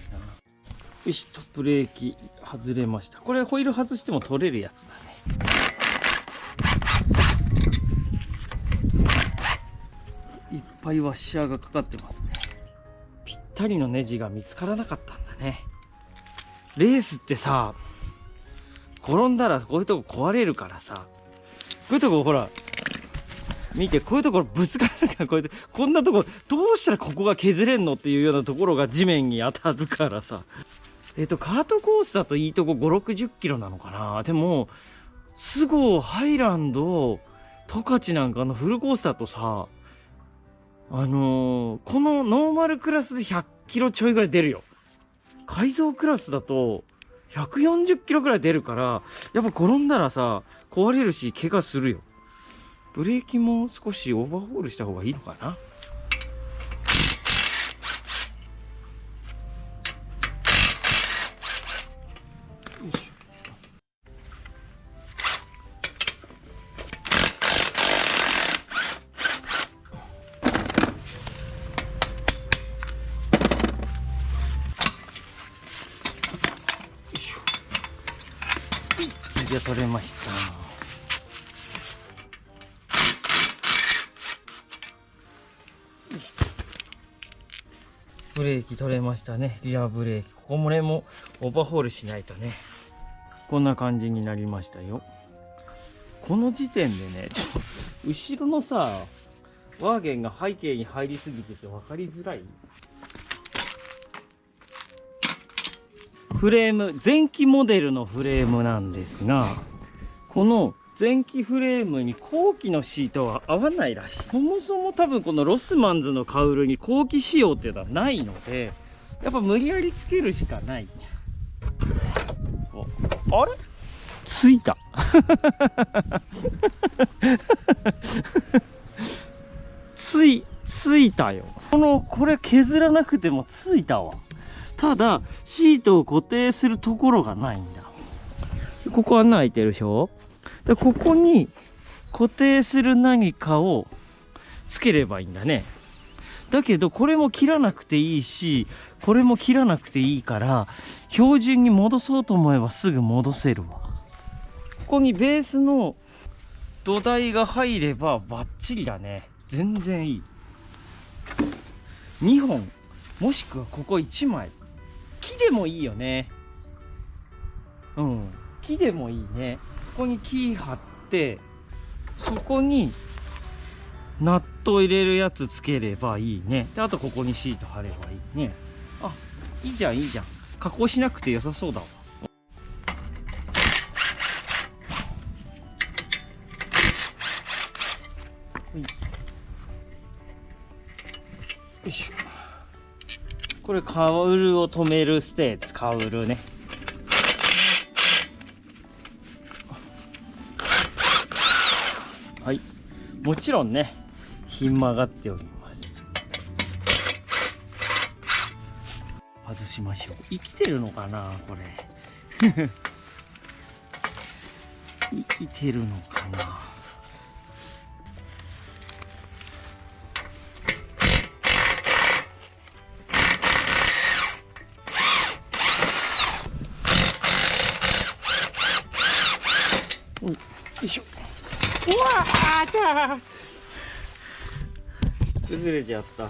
よしと、ブレーキ外れました。これホイール外しても取れるやつだね。いっぱいワッシャーがかかってますね。ぴったりのネジが見つからなかったんだね。レースってさ、転んだらこういうとこ壊れるからさ、こういうとこほら、見て、こういうところぶつかるから、こんなとこ、どうしたらここが削れんのっていうようなところが地面に当たるからさ。カートコースだといいとこ5、60キロなのかな。でも、スゴー、ハイランド、十勝なんかのフルコースだとさ、このノーマルクラスで100キロちょいぐらい出るよ。改造クラスだと140キロぐらい出るから、やっぱ転んだらさ、壊れるし、怪我するよ。ブレーキも少しオーバーホールした方がいいのかな。よいしょ。じゃあ取れました。ブレーキ取れましたね。リアブレーキ。ここもね、もオーバーホールしないとね。こんな感じになりましたよ。この時点でね、後ろのさ、ワーゲンが背景に入りすぎてて分かりづらい。フレーム、前期モデルのフレームなんですが、この前期フレームに後期のシートは合わないらしい。そもそも多分このロスマンズのカウルに後期仕様っていうのはないので、やっぱ無理やりつけるしかない。あれ？ついた。ついたよ。これ削らなくてもついたわ。ただ、シートを固定するところがないんだ。ここ穴開いてるでしょ？で、ここに固定する何かをつければいいんだね。だけど、これも切らなくていいし、これも切らなくていいから、標準に戻そうと思えばすぐ戻せるわ。こにベースの土台が入ればバッチリだね。全然いい。2本もしくはここ1枚木でもいいよね。うん、木でもいいね。ここに木貼って、そこにナット入れるやつつければいいね。であとここにシート貼ればいいね。あ、いいじゃんいいじゃん。加工しなくて良さそうだわ。よいしょ。これカウルを止めるステーツ、カウルね。はい、もちろんね、ひん曲がっております。外しましょう。生きてるのかなこれ。生きてるのかな。よいしょ。うわー、崩れちゃった。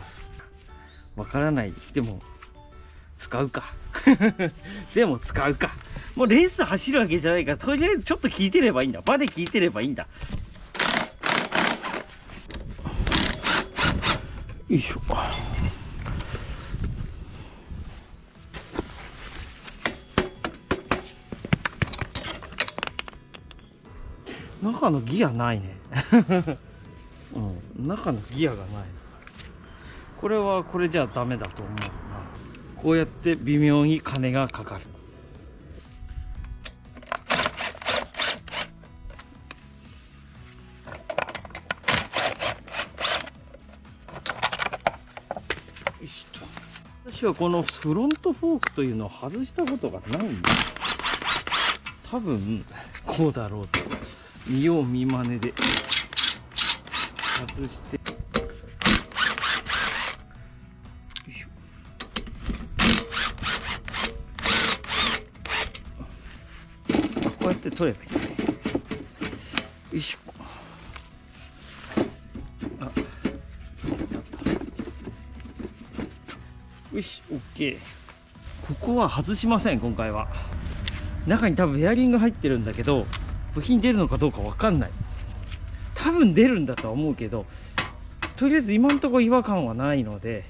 わからない。でも使うか。でも使うか。もうレース走るわけじゃないから、とりあえずちょっと聞いてればいいんだ。場で聞いてればいいんだ。よいしょ。中のギアないね。うん、中のギアがない。これはこれじゃダメだと思うな。こうやって微妙に金がかかる。よいしょと。私はこのフロントフォークというのを外したことがないんだ。多分こうだろうと見よう見まねで外して、よいしょ。こうやって取ればいいね。よいしょ。あ、よし、オッケー。ここは外しません今回は。中に多分ベアリング入ってるんだけど、部品出るのかどうかわかんない。多分出るんだとは思うけど、とりあえず今のところ違和感はないので、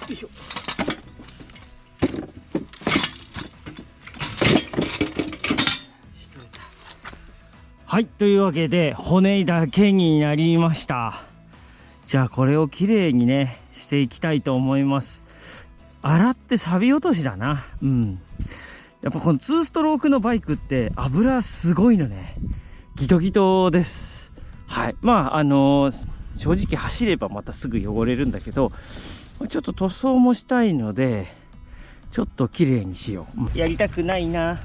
よいしょ。はい、というわけで骨だけになりました。じゃあこれをきれいにねしていきたいと思います。洗って錆落としだな。うん、やっぱこの2ストロークのバイクって油すごいのね。ギトギトです。はい、まあ正直走ればまたすぐ汚れるんだけど、ちょっと塗装もしたいのでちょっときれいにしよう。やりたくないな。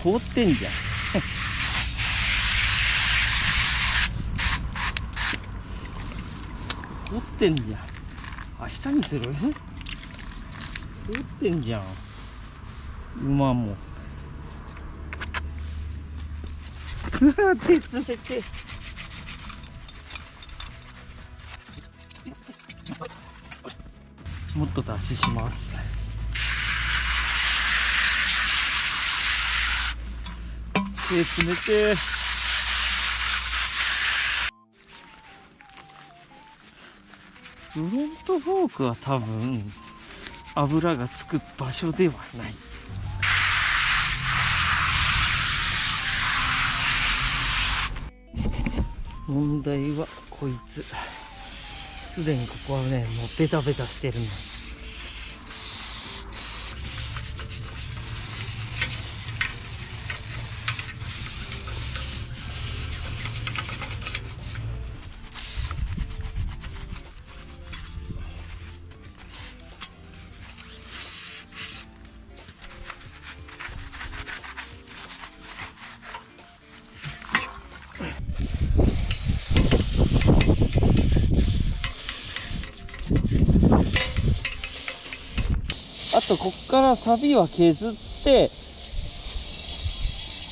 凍ってんじゃん。凍ってんじゃん。明日にする？凍ってんじゃん。馬も。うわ、手詰めて。もっと脱脂します。手詰めて。フロントフォークは多分油がつく場所ではない。問題はこいつ。すでにここはねもうベタベタしてるの。とこっからサビは削って、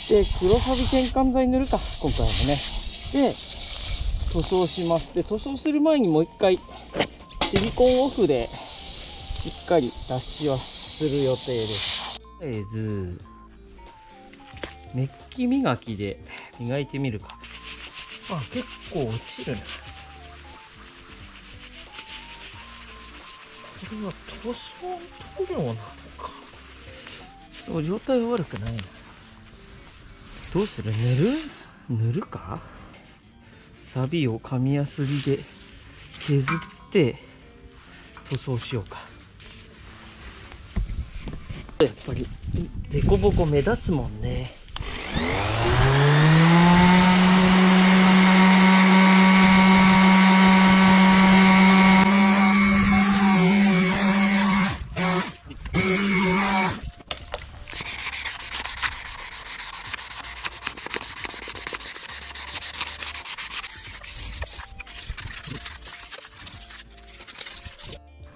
で、黒サビ転換剤塗るか、今回もね。で、塗装します。で、塗装する前にもう一回、シリコンオフで、しっかり脱脂はする予定です。とりあえず、メッキ磨きで磨いてみるか。あ、結構落ちるな。これは塗装塗料なのか。でも状態は悪くないな。どうする？塗るか？サビを紙やすりで削って塗装しようか。やっぱりデコボコ目立つもんね。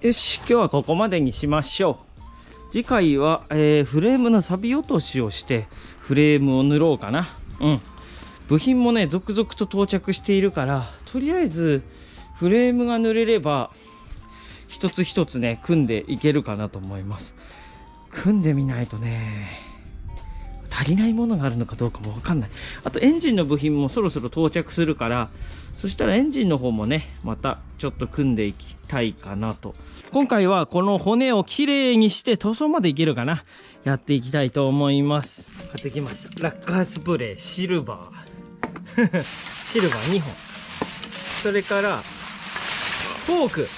よし、今日はここまでにしましょう。次回は、フレームの錆落としをしてフレームを塗ろうかな。部品もね続々と到着しているから、とりあえずフレームが塗れれば一つ一つね組んでいけるかなと思います。組んでみないとね足りないものがあるのかどうかもわかんない。あとエンジンの部品もそろそろ到着するから、そしたらエンジンの方もねまたちょっと組んでいきたいかなと。今回はこの骨をきれいにして塗装までいけるかな、やっていきたいと思います。買ってきました。ラッカースプレーシルバーシルバー2本、それからフォ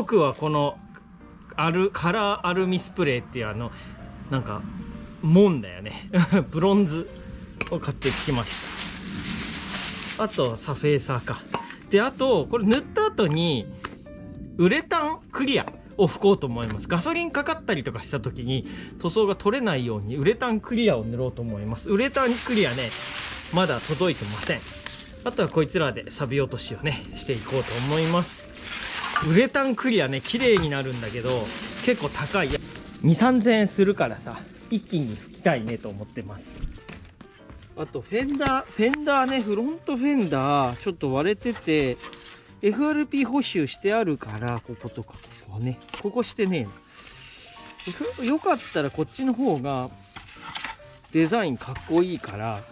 ークはこのカラーアルミスプレーっていうなんか門だよねブロンズを買ってきました。あとサフェーサーか。で、あとこれ塗った後にウレタンクリアを拭こうと思います。ガソリンかかったりとかした時に塗装が取れないようにウレタンクリアを塗ろうと思います。ウレタンクリアねまだ届いてません。あとはこいつらで錆落としをねしていこうと思います。ウレタンクリアね綺麗になるんだけど結構高い、2、3000円するからさ、一気に拭きたいねと思ってます。あとフェンダーね、フロントフェンダーちょっと割れてて FRP 補修してあるから、こことかここね、ここしてねえな。よかったらこっちの方がデザインかっこいいから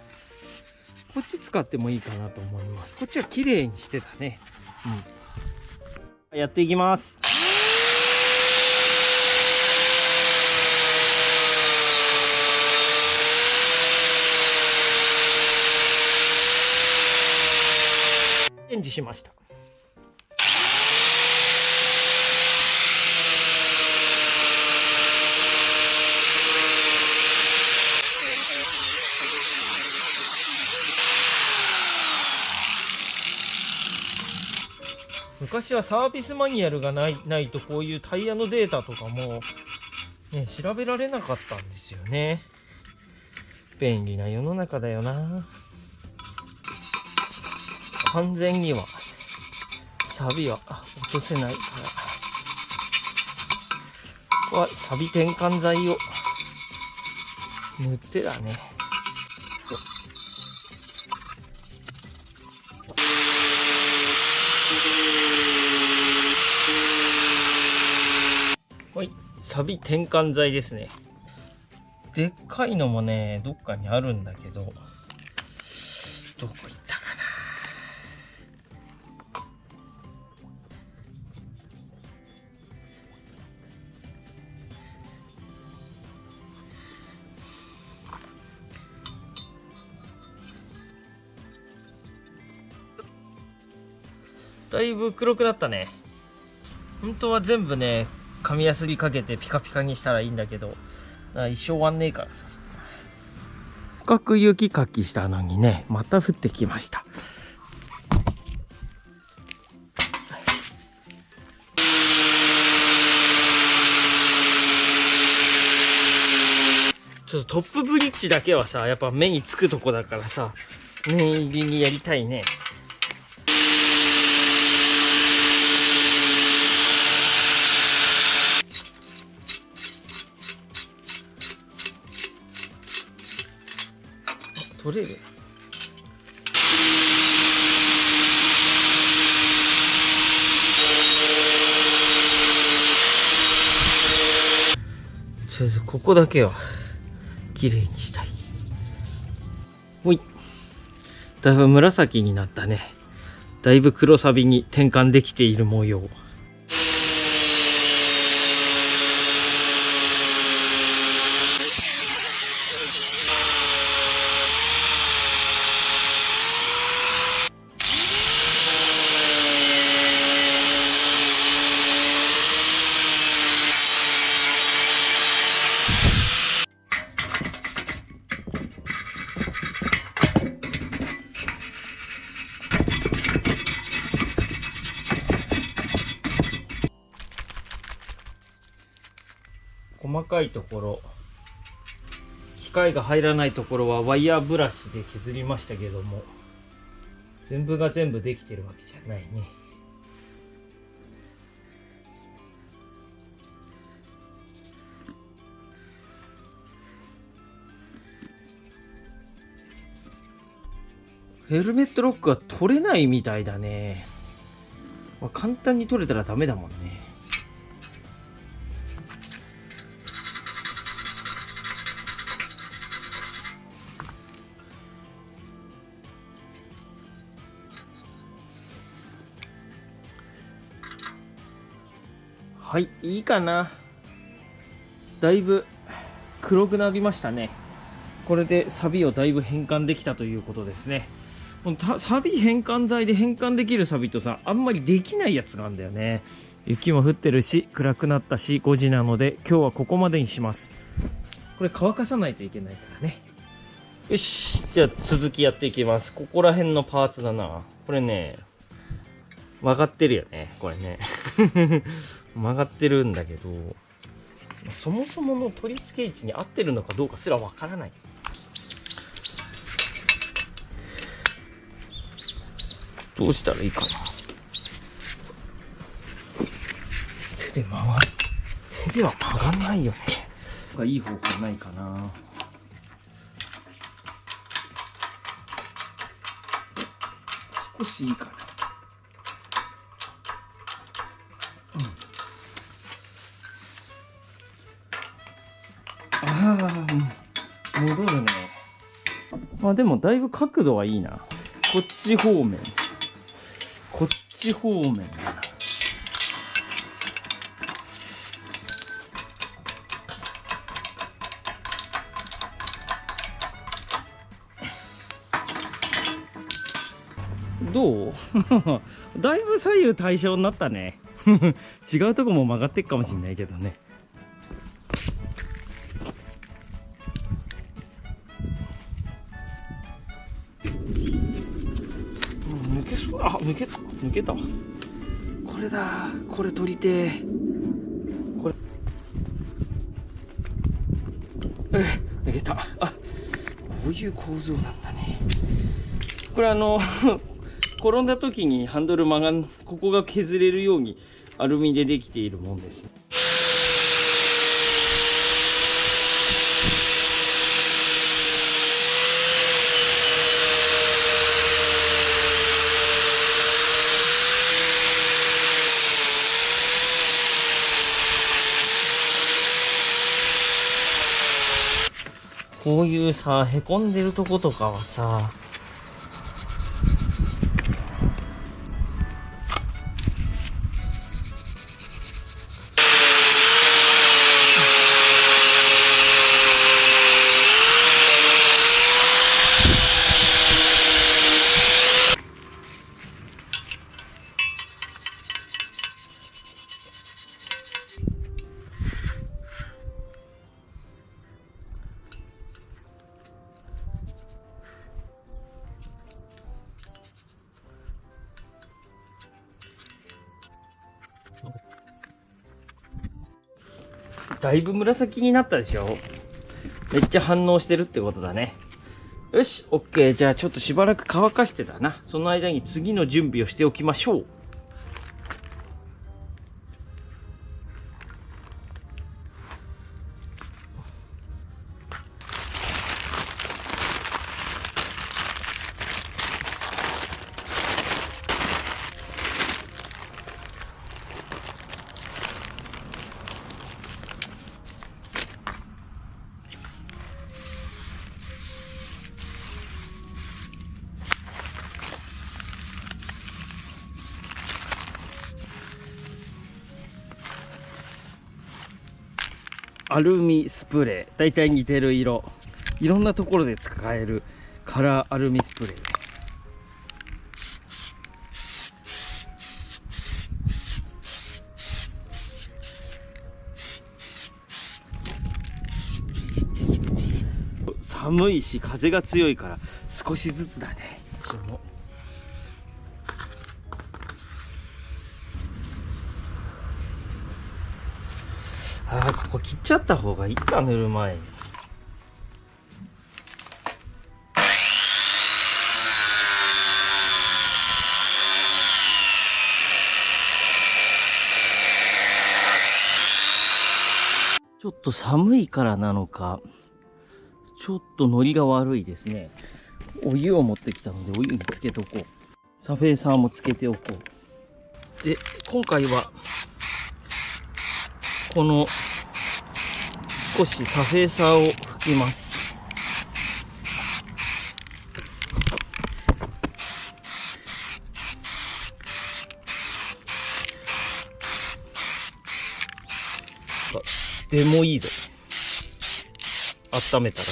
こっち使ってもいいかなと思います。こっちは綺麗にしてたね。やっていきます。チェンジしました。昔はサービスマニュアルがないとこういうタイヤのデータとかも、ね、調べられなかったんですよね。便利な世の中だよな。完全には錆は落とせないから、ここは錆転換剤を塗ってだね。はい、錆転換剤ですね。でっかいのもねどっかにあるんだけど、どこ行ったかな。だいぶ黒くなったね。本当は全部ね紙やすりかけてピカピカにしたらいいんだけど、一生終わんねえからさ。深く雪かきしたのにねまた降ってきました。ちょっとトップブリッジだけはさやっぱ目につくとこだからさ念入りにやりたいね。取れる。とりあえずここだけは綺麗にしたい。ほい。だいぶ紫になったね。だいぶ黒サビに転換できている模様。細かいところ、機械が入らないところはワイヤーブラシで削りましたけども、全部が全部できてるわけじゃないね。ヘルメットロックは取れないみたいだね。まあ、簡単に取れたらダメだもんね。はい、いいかな。だいぶ黒くなりましたね。これでサビをだいぶ変換できたということですね。サビ変換剤で変換できるサビとさ、あんまりできないやつがあるんだよね。雪も降ってるし、暗くなったし、5時なので、今日はここまでにします。これ乾かさないといけないからね。よし、じゃあ続きやっていきます。ここら辺のパーツだな。これね、曲がってるよね、これね。曲がってるんだけど、そもそもの取り付け位置に合ってるのかどうかすらわからない。どうしたらいいかな。手では曲がんないよね。いい方法ないかな。少しいいかな。戻るね。まあでもだいぶ角度はいいな。こっち方面。こっち方面だな。どうだいぶ左右対称になったね。違うとこも曲がってっかもしんないけどね。抜けそう。あ、抜けたわ。これだ。これ取りてー。これ。抜けた。あ、こういう構造なんだね。これ転んだ時にハンドルここが削れるようにアルミでできているもんです。こういうさ、へこんでるとことかはさ、だいぶ紫になったでしょ。めっちゃ反応してるってことだね。よし、オッケー。じゃあちょっとしばらく乾かしてたな。その間に次の準備をしておきましょう。アルミスプレー、だいたい似てる色、いろんなところで使えるカラーアルミスプレー。寒いし風が強いから少しずつだね。こっちもここ切っちゃった方がいいか、塗る前に。ちょっと寒いからなのか、ちょっとノリが悪いですね。お湯を持ってきたのでお湯につけとこう。サフェーサーもつけておこう。で、今回はこの少しサフェーサーを吹きます。でもいいぞ。温めたら。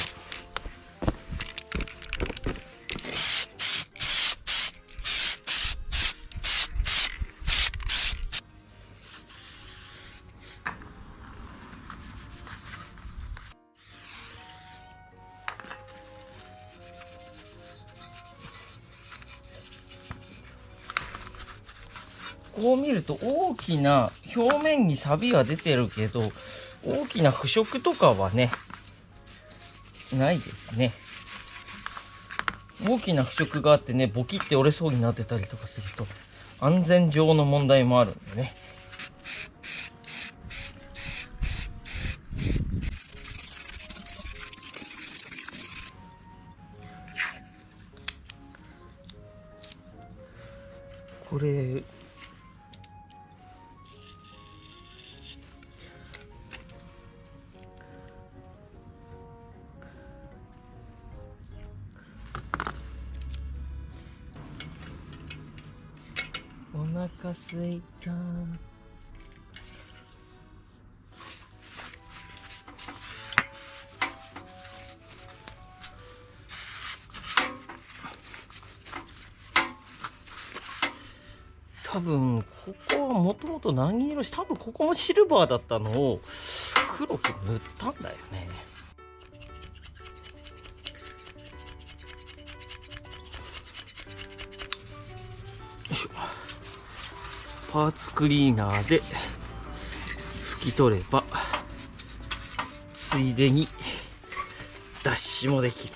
こう見ると大きな表面に錆は出てるけど、大きな腐食とかはね、ないですね。大きな腐食があってね、ボキって折れそうになってたりとかすると、安全上の問題もあるんでね。これ、お腹すいた。多分ここはもともと何色し、多分ここもシルバーだったのを黒く塗ったんだよね。パーツクリーナーで拭き取れば、ついでに脱脂もできる。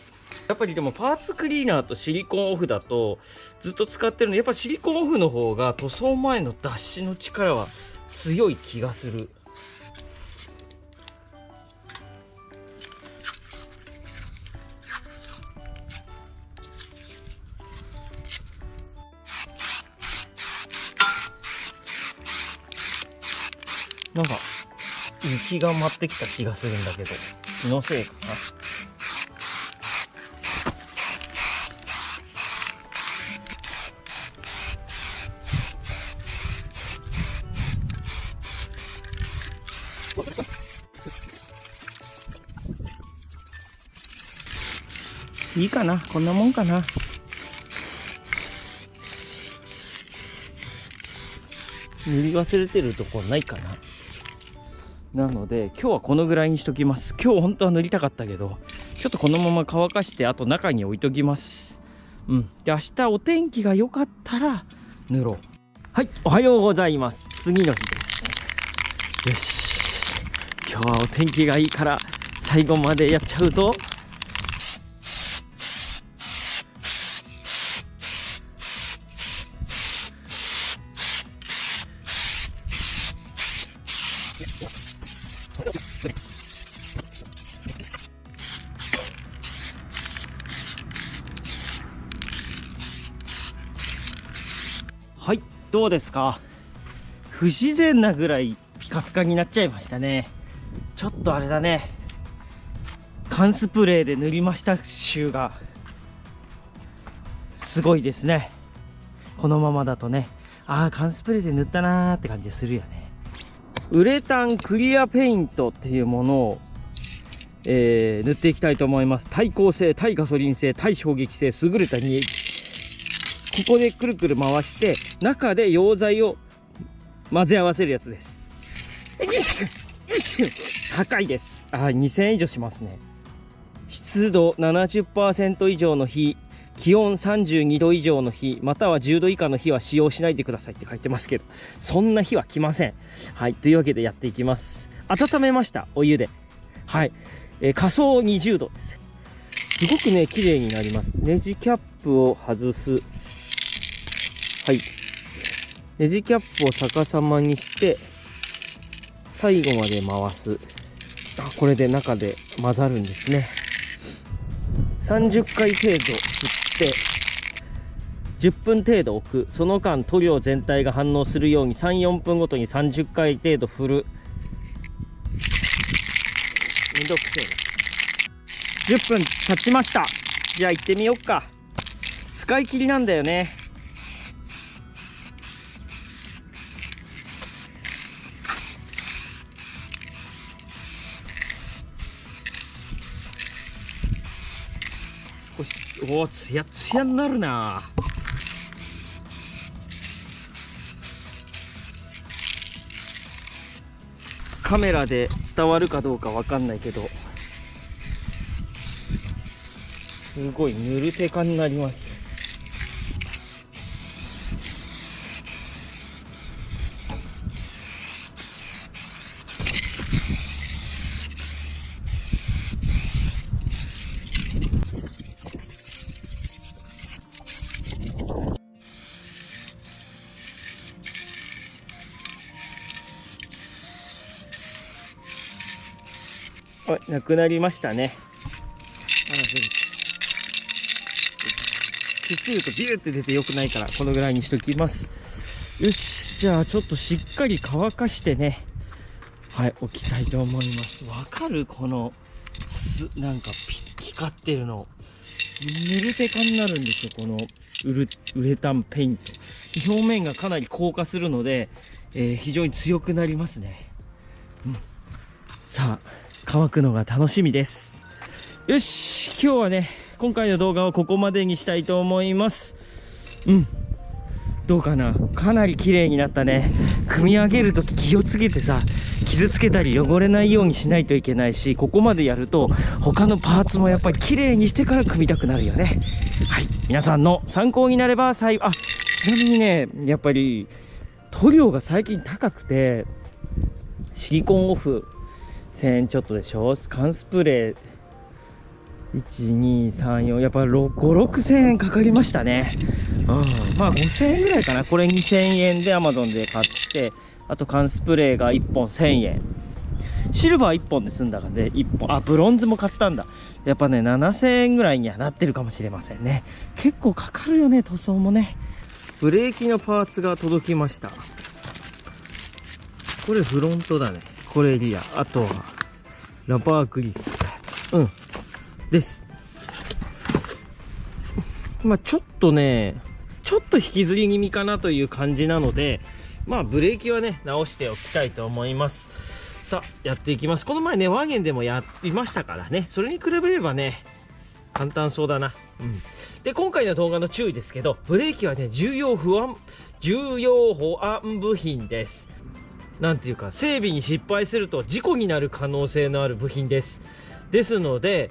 やっぱりでもパーツクリーナーとシリコンオフだとずっと使ってるので、やっぱシリコンオフの方が塗装前の脱脂の力は強い気がする。なんか雪が舞ってきた気がするんだけど、気のせいかな。いいかな、こんなもんかな。塗り忘れてるとこないかな。なので今日はこのぐらいにしときます。今日本当は塗りたかったけど、ちょっとこのまま乾かして、あと中に置いときます。で、明日お天気が良かったら塗ろう。はい、おはようございます。次の日です。よし、今日はお天気がいいから最後までやっちゃうぞ。はい、どうですか？不自然なぐらいピカピカになっちゃいましたね。ちょっとあれだね、缶スプレーで塗りました臭がすごいですね。このままだとね、缶スプレーで塗ったなーって感じするよね。ウレタンクリアペイントっていうものを、塗っていきたいと思います。耐光性、耐ガソリン性、耐衝撃性、優れた2液。ここでくるくる回して中で溶剤を混ぜ合わせるやつです。高いです。2000円以上しますね。湿度 70% 以上の日、気温32度以上の日、または10度以下の日は使用しないでくださいって書いてますけど、そんな日は来ません。はい、というわけでやっていきます。温めました、お湯で。はい、仮想20度です。すごくね、綺麗になります。ネジキャップを外す。はい。ネジキャップを逆さまにして、最後まで回す。これで中で混ざるんですね。30回程度振って、10分程度置く。その間、塗料全体が反応するように3、4分ごとに30回程度振る。めんどくせえな。10分経ちました。じゃあ行ってみよっか。使い切りなんだよね。少し、ツヤツヤになるな。カメラで伝わるかどうかわかんないけど、すごいぬるテカになります。なくなりましたね。くっつるとビューって出てよくないから、このぐらいにしときます。よし、じゃあちょっとしっかり乾かしてね、はい、置きたいと思います。わかる？このなんか光ってるの。ぬるテカになるんですよ、このウレタンペイント。表面がかなり硬化するので、非常に強くなりますね。さあ、乾くのが楽しみです。よし、今日はね、今回の動画はここまでにしたいと思います。どうかな、かなり綺麗になったね。組み上げるとき気をつけてさ、傷つけたり汚れないようにしないといけないし、ここまでやると他のパーツもやっぱり綺麗にしてから組みたくなるよね。はい、皆さんの参考になればちなみにね、やっぱり塗料が最近高くて、シリコンオフ1000円ちょっとでしょ。缶スプレー1234、やっぱ5、6000円かかりましたね。まあ5000円ぐらいかな。これ2000円で Amazon で買って、あと缶スプレーが1本1000円、シルバー1本で済んだからね。1本ブロンズも買ったんだ。やっぱね7000円ぐらいにはなってるかもしれませんね。結構かかるよね、塗装もね。ブレーキのパーツが届きました。これフロントだね、これリア、あとはラバーグリスです。ちょっとね、ちょっと引きずり気味かなという感じなので、ブレーキはね直しておきたいと思います。さあ、やっていきます。この前ねワーゲンでもやりましたからね、それに比べればね簡単そうだな。で、今回の動画の注意ですけど、ブレーキはね重要保安部品です。なんていうか、整備に失敗すると事故になる可能性のある部品です。ですので、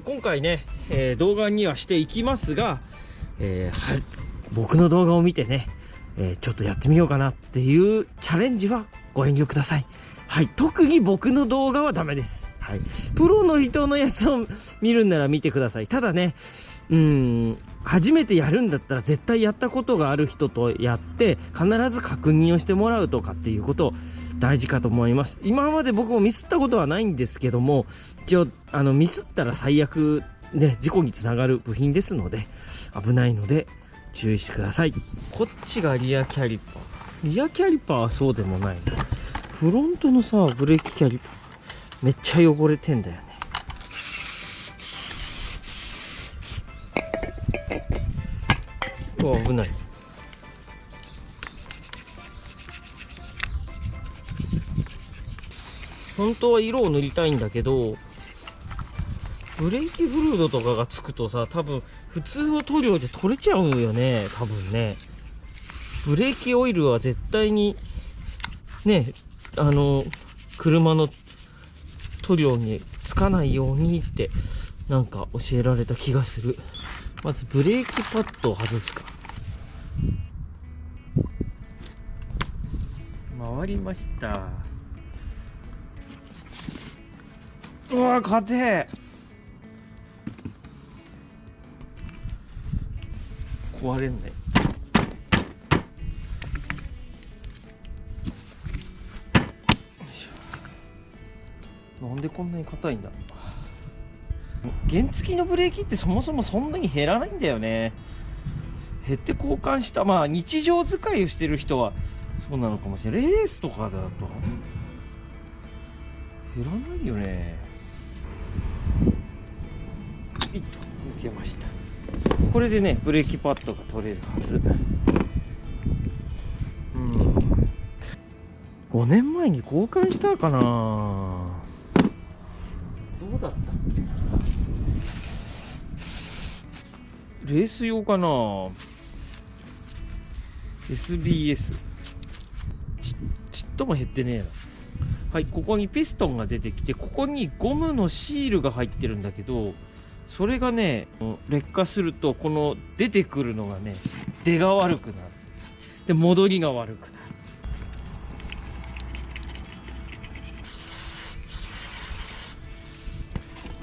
今回ね、動画にはしていきますが、僕の動画を見てね、ちょっとやってみようかなっていうチャレンジはご遠慮ください。はい、特に僕の動画はダメです。はい、プロの人のやつを見るんなら見てください。ただね、初めてやるんだったら絶対やったことがある人とやって必ず確認をしてもらうとかっていうこと大事かと思います。今まで僕もミスったことはないんですけども、一応ミスったら最悪ね事故につながる部品ですので危ないので注意してください。こっちがリアキャリパー。リアキャリパーはそうでもないな。フロントのさブレーキキャリパーめっちゃ汚れてんだよね。危ない。本当は色を塗りたいんだけど、ブレーキフルードとかがつくとさ、多分普通の塗料で取れちゃうよね、多分ね。ブレーキオイルは絶対にね、車の塗料につかないようにってなんか教えられた気がする。まずブレーキパッドを外すか。回りました。うわー、硬え。壊れんね。なんでこんなに硬いんだ。原付のブレーキってそもそもそんなに減らないんだよね。減って交換した、まあ日常使いをしてる人はそうなのかもしれない。レースとかだと減らないよね。ピッと抜けました。これでね、ブレーキパッドが取れるはず。5年前に交換したかな。どうだったっけ。レース用かな。 SBS ちっとも減ってねえな。はい、ここにピストンが出てきて、ここにゴムのシールが入ってるんだけど、それがね劣化するとこの出てくるのがね出が悪くなる。で戻りが悪くなる。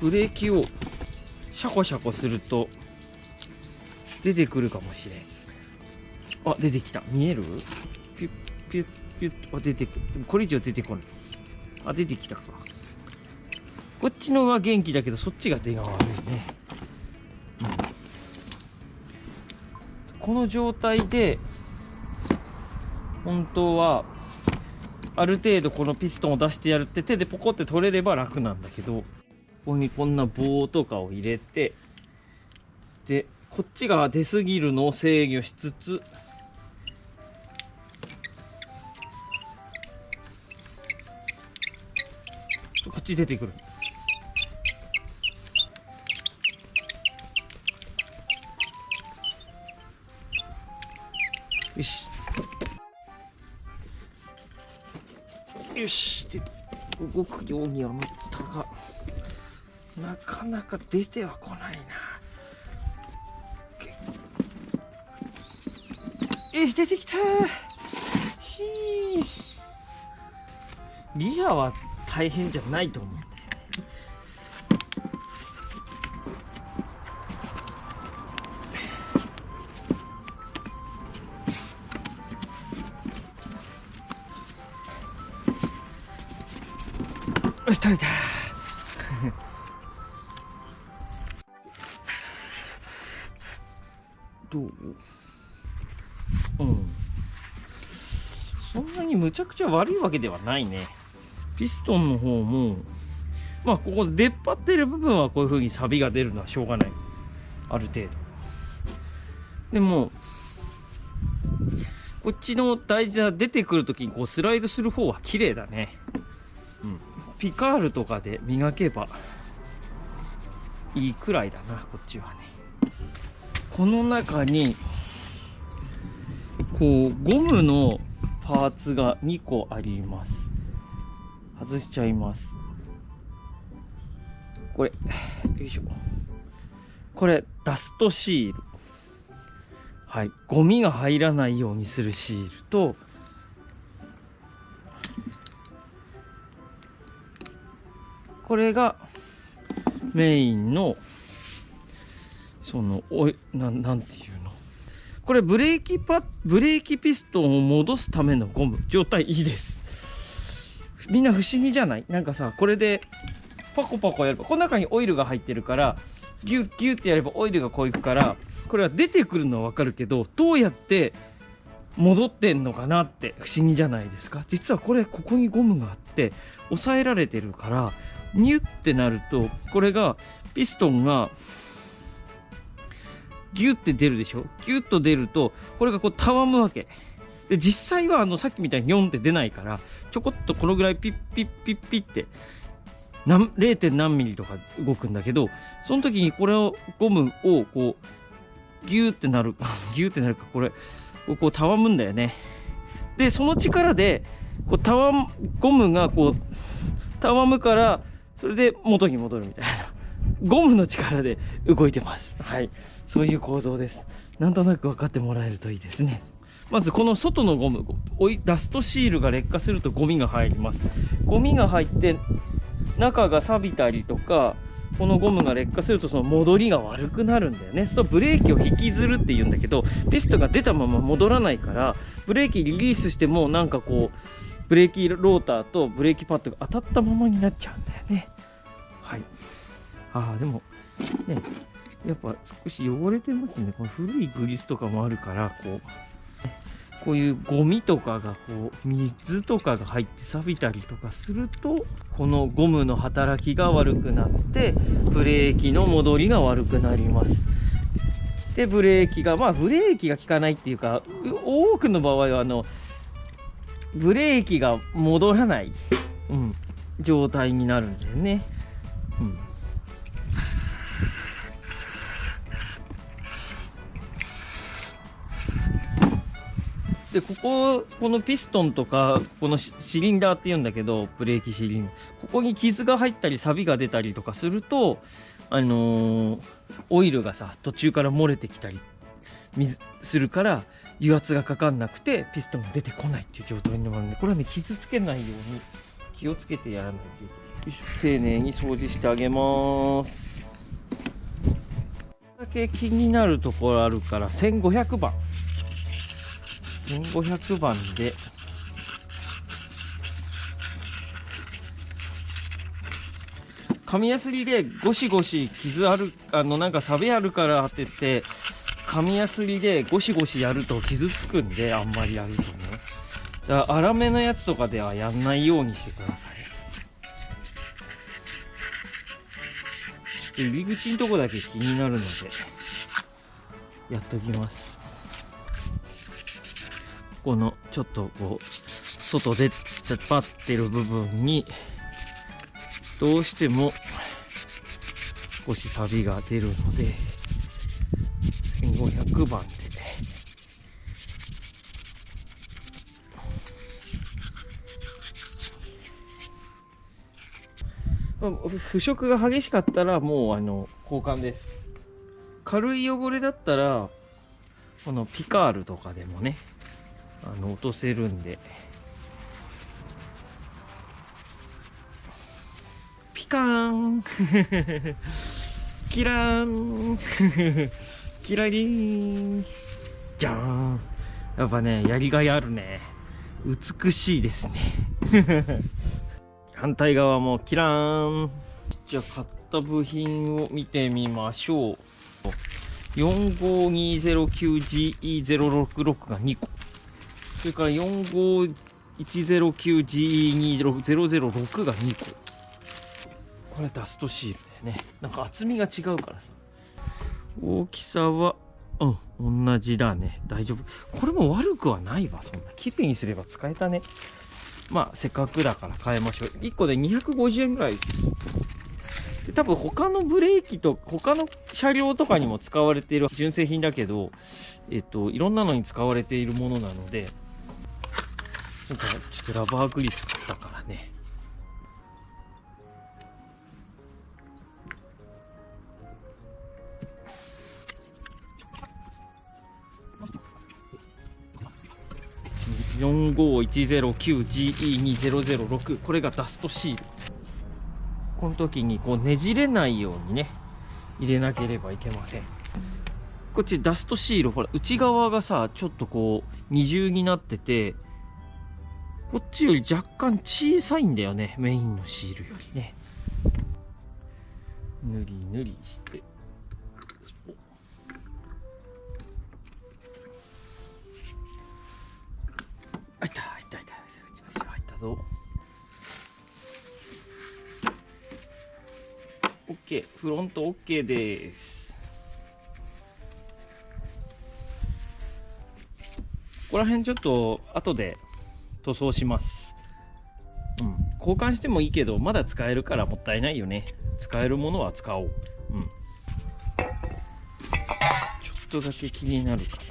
ブレーキをシャコシャコすると出てくるかもしれん。あ、出てきた。見える？ピュッピュッピュッ。あ、出てくる。でもこれ以上出てこない。あ、出てきたか。こっちのは元気だけど、そっちが出が悪いね。この状態で本当はある程度このピストンを出してやるって手でポコって取れれば楽なんだけど、ここにこんな棒とかを入れて、でこっちが出過ぎるのを制御しつつ、こっち出てくる。よしよし。で動くようにはなったが、なかなか出てはこないな。出てきた。リアは大変じゃないと思うんだよね。よし、取れた。どう？そんなにむちゃくちゃ悪いわけではないね。ピストンの方もまあここ出っ張ってる部分はこういう風にサビが出るのはしょうがない、ある程度。でもこっちの大事な出てくる時にこうスライドする方は綺麗だね。ピカールとかで磨けばいいくらいだな、こっちはね。この中にこうゴムのパーツが2個あります。外しちゃいます。これよいしょ。これダストシール、はい、ゴミが入らないようにするシールと、これがメインのそのなんていうの、これブレーキピストンを戻すためのゴム。状態いいです。みんな不思議じゃない？なんかさ、これでパコパコやれば、この中にオイルが入ってるから、ギュッギュッってやればオイルがこういくから、これは出てくるのはわかるけど、どうやって戻ってんのかなって不思議じゃないですか。実はこれ、ここにゴムがあって押さえられてるから、ニュッてなると、これがピストンがギュッて出るでしょ。ギュッと出るとこれがこうたわむわけ。で実際はさっきみたいに4って出ないから、ちょこっとこのぐらいピッピッピッピッって 0. 何ミリとか動くんだけど、その時にこれをゴムをこうギューってなるギューってなるか、これこうたわむんだよね。でその力でこうゴムがこうたわむから、それで元に戻るみたいな、ゴムの力で動いてます。はい、そういう構造です。なんとなく分かってもらえるといいですね。まずこの外のゴム、ダストシールが劣化するとゴミが入ります。ゴミが入って中が錆びたりとか、このゴムが劣化するとその戻りが悪くなるんだよね。そうするとブレーキを引きずるっていうんだけど、ピストンが出たまま戻らないから、ブレーキリリースしてもなんかこうブレーキローターとブレーキパッドが当たったままになっちゃうんだよね。はい。でもね、やっぱ少し汚れてますね。この古いグリスとかもあるから、こういうゴミとかが水とかが入って錆びたりとかすると、このゴムの働きが悪くなってブレーキの戻りが悪くなります。でブレーキが効かないっていうか、多くの場合はブレーキが戻らない、状態になるんだよね。でこのピストンとかこのシリンダーっていうんだけど、ブレーキシリンダー、ここに傷が入ったり錆が出たりとかすると、オイルがさ途中から漏れてきたりするから油圧がかかんなくてピストンが出てこないっていう状態になるので、これはね傷つけないように気をつけてやらないといけない。丁寧に掃除してあげます。だけ気になるところあるから、1500番で紙やすりでゴシゴシ傷ある、なんか錆あるからって言って紙やすりでゴシゴシやると傷つくんで、あんまりやるとね。だから粗めのやつとかではやんないようにしてください。ちょっと入り口のとこだけ気になるのでやっときます。このちょっと外で出っ張ってる部分にどうしても少し錆びが出るので、1500番で腐食が激しかったらもう交換です。軽い汚れだったらこのピカールとかでもね落とせるんで。ピカーンキラーンキラリーンじゃーん。やっぱねやりがいあるね。美しいですね反対側もキラーン。じゃあ買った部品を見てみましょう。45209GE066 が2個、それから 45109GE20006 が2個。これダストシールだよね。なんか厚みが違うからさ。大きさは同じだね。大丈夫。これも悪くはないわ。そんなきれいにすれば使えたね。まあせっかくだから買いましょう。1個で250円ぐらいです。で多分他のブレーキと他の車両とかにも使われている純正品だけど、いろんなのに使われているものなので、なんかちょっとラバーグリス買ったからね。45109GE2006、これがダストシール。この時にねじれないようにね入れなければいけません。こっちダストシール、ほら内側がさちょっと二重になってて、こっちより若干小さいんだよね、メインのシールよりね。塗り塗りして入った入った入った入ったぞ。 OK、 フロント OK です。こら辺ちょっと後で塗装します。交換してもいいけど、まだ使えるからもったいないよね。使えるものは使おう。ちょっとだけ気になるから。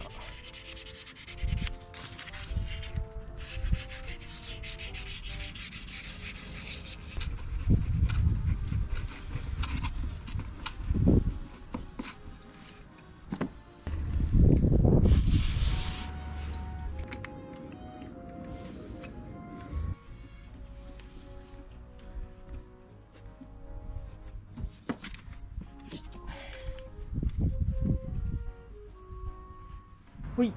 ほい、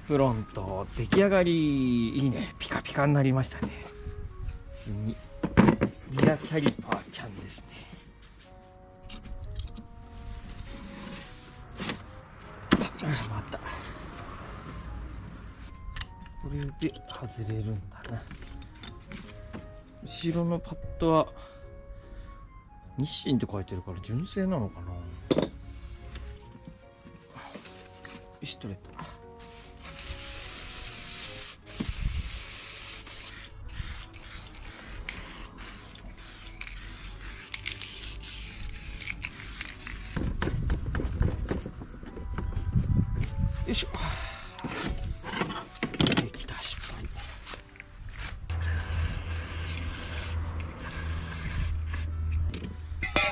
フロント出来上がり。いいね、ピカピカになりましたね。次、リアキャリパーちゃんですね。回った。これで外れるんだな。後ろのパッドは日清って書いてるから純正なのかな。よし、取れた。よいしょ。できた、失敗。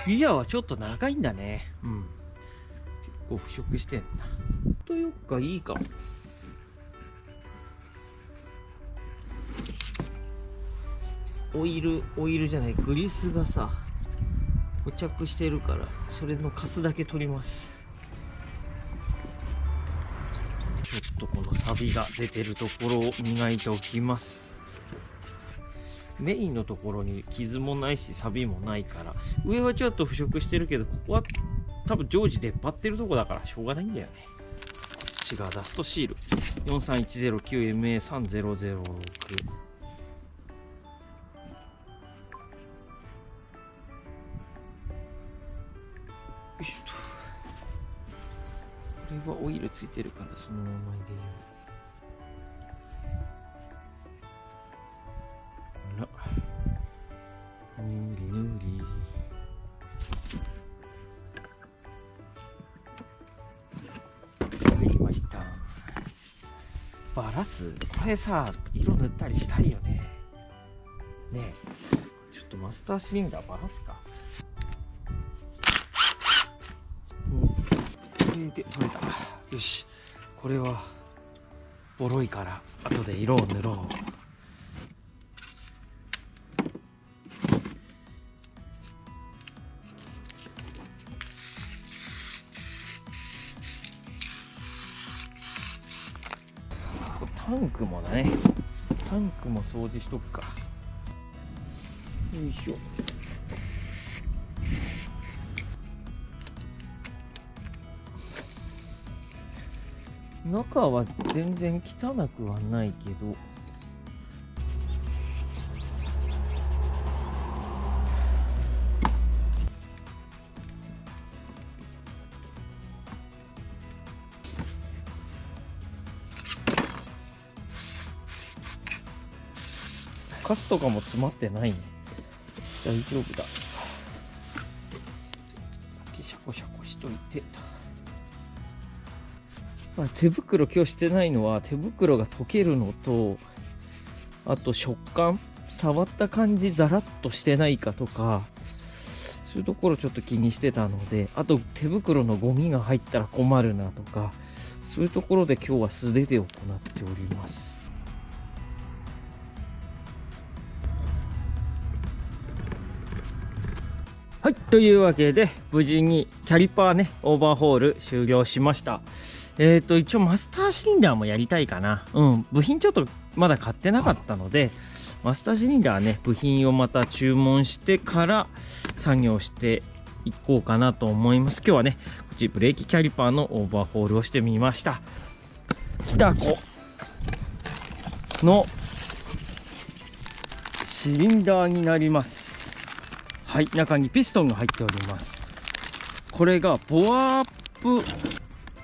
ギアはちょっと長いんだね。結構腐食してんな。というかいいかも。オイルじゃない、グリスがさ付着してるから、それのカスだけ取ります。ちょっとこのサビが出てるところを磨いておきます。メインのところに傷もないしサビもないから、上はちょっと腐食してるけど、ここは多分常時出っ張ってるとこだからしょうがないんだよね。こっちがダストシール 43109MA3006。これはオイルついてるからそのまま入れよう。あら、ぬりぬり。入りました。バラす？これさ、色塗ったりしたいよね。ねえ、ちょっとマスターシリンダーバラすか。これで取れた。よし、これはボロいから後で色を塗ろう。タンクもだね。タンクも掃除しとくか。よいしょ。中は全然汚くはないけど、カスとかも詰まってないね。大丈夫だ。シャコシャコしといて。手袋今日してないのは、手袋が溶けるのと、あと食感、触った感じザラッとしてないかとか、そういうところちょっと気にしてたので、あと手袋のゴミが入ったら困るなとか、そういうところで今日は素手で行っております。はい、というわけで無事にキャリパーね、オーバーホール終了しました。一応マスターシリンダーもやりたいかな。部品ちょっとまだ買ってなかったので、マスターシリンダーね、部品をまた注文してから作業していこうかなと思います。今日はね、こっちブレーキキャリパーのオーバーホールをしてみました。北子のシリンダーになります。はい、中にピストンが入っております。これがボアアップ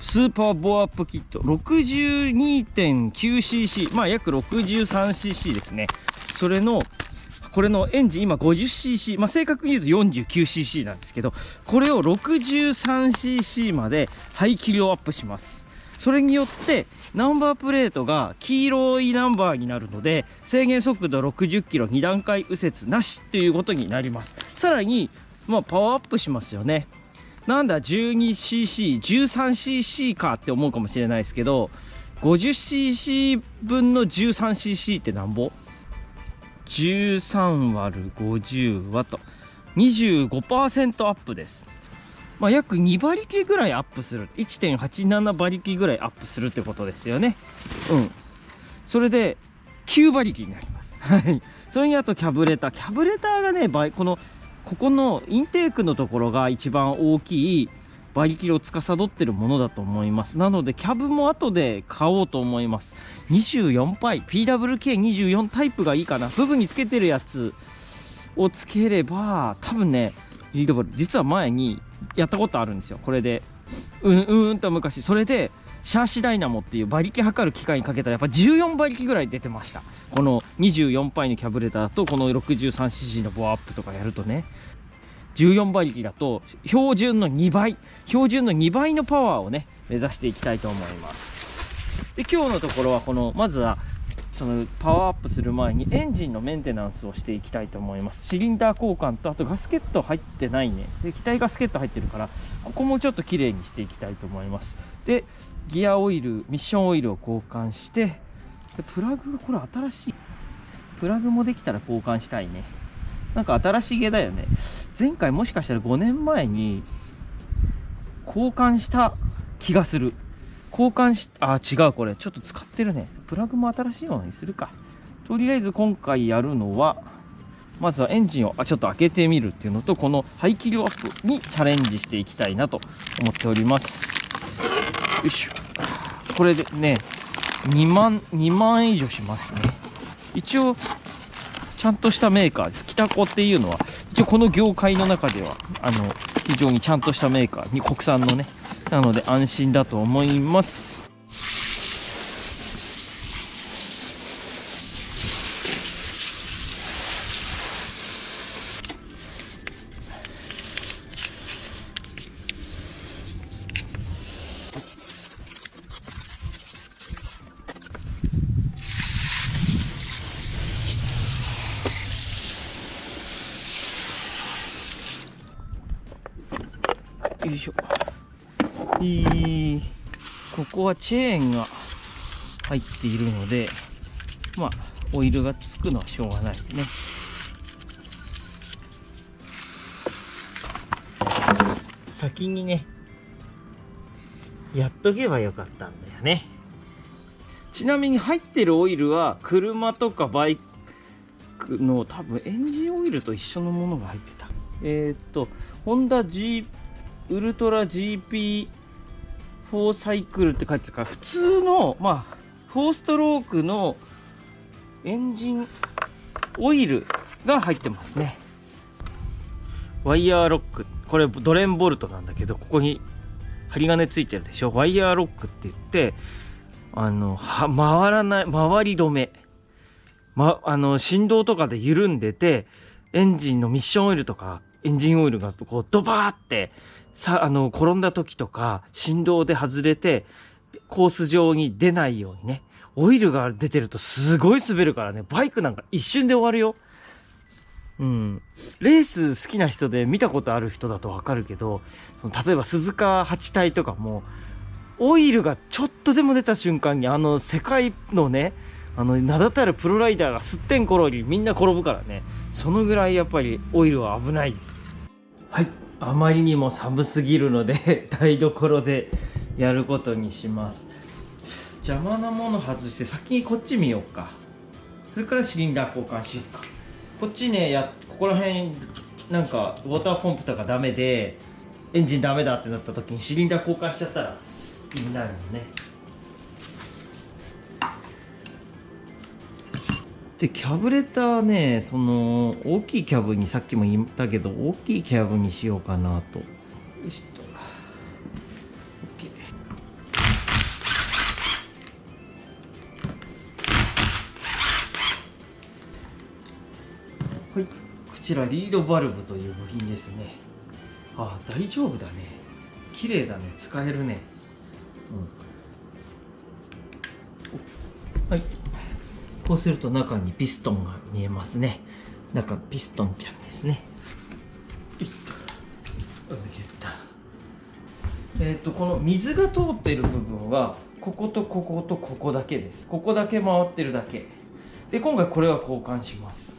スーパーボアアップキット 62.9cc、 まあ約 63cc ですね。それのこれのエンジン今 50cc、 まあ正確に言うと 49cc なんですけど、これを 63cc まで排気量アップします。それによってナンバープレートが黄色いナンバーになるので、制限速度60キロ、2段階右折なしということになります。さらにまあパワーアップしますよね。なんだ 12cc、13cc かって思うかもしれないですけど、50cc 分の 13cc ってなんぼ ?13 割る50ワット。25% アップです。まあ、約2馬力ぐらいアップする。1.87 馬力ぐらいアップするってことですよね。うん。それで、9馬力になります。はい。それにあとキャブレター。キャブレターがね、ここのインテークのところが一番大きい馬力を司ってるものだと思います。なのでキャブも後で買おうと思います。24パイ PWK24 タイプがいいかな。部分につけてるやつをつければ多分ね、リードボール実は前にやったことあるんですよ。これでと昔、それでシャーシダイナモっていう馬力測る機械にかけたらやっぱ14馬力ぐらい出てました。この24パイのキャブレターとこの 63cc のボアアップとかやるとね、14馬力だと標準の2倍のパワーをね目指していきたいと思います。で今日のところはまずはそのパワーアップする前にエンジンのメンテナンスをしていきたいと思います。シリンダー交換とあとガスケット入ってないね。で気体ガスケット入ってるからここもちょっと綺麗にしていきたいと思います。でギアオイル、ミッションオイルを交換して、でプラグ、これ新しいプラグもできたら交換したいね。なんか新しげだよね。前回もしかしたら5年前に交換した気がする。違う、これちょっと使ってるね。プラグも新しいものにするか。とりあえず今回やるのはまずはエンジンをちょっと開けてみるっていうのと、この排気量アップにチャレンジしていきたいなと思っております。よいしょ。これでね2万円以上しますね。一応ちゃんとしたメーカーです。北コっていうのは一応この業界の中では非常にちゃんとしたメーカーに、国産のね、なので安心だと思います。よいしょ。ここはチェーンが入っているので、まあオイルがつくのはしょうがないね。先にねやっとけばよかったんだよね。ちなみに入ってるオイルは車とかバイクの多分エンジンオイルと一緒のものが入ってた。ホンダ ウルトラ GP4 サイクルって書いてるから、普通のまあ4ストロークのエンジンオイルが入ってますね。ワイヤーロック、これドレンボルトなんだけど、ここに針金ついてるでしょ。ワイヤーロックって言って回らない、回り止め、振動とかで緩んでて、エンジンのミッションオイルとかエンジンオイルがこうドバーって転んだ時とか振動で外れてコース上に出ないようにね、オイルが出てるとすごい滑るからね。バイクなんか一瞬で終わるよ。レース好きな人で見たことある人だとわかるけど、例えば鈴鹿8体とかもオイルがちょっとでも出た瞬間に世界のね、名だたるプロライダーがすってんころりみんな転ぶからね。そのぐらいやっぱりオイルは危ないです。はい、あまりにも寒すぎるので台所でやることにします。邪魔なもの外して先にこっち見ようか。それからシリンダー交換しようか。こっちね、ここら辺なんかウォーターポンプとかダメでエンジンダメだってなった時にシリンダー交換しちゃったら気になるのね。でキャブレターね、大きいキャブにさっきも言ったけど大きいキャブにしようかなと。よしっと OK。はい、こちらリードバルブという部品ですね。ああ、大丈夫だね。綺麗だね。使えるね。はい。こうすると中にピストンが見えますね。中ピストンちゃんですね。この水が通っている部分はこことこことここだけです。ここだけ回ってるだけで、今回これは交換します。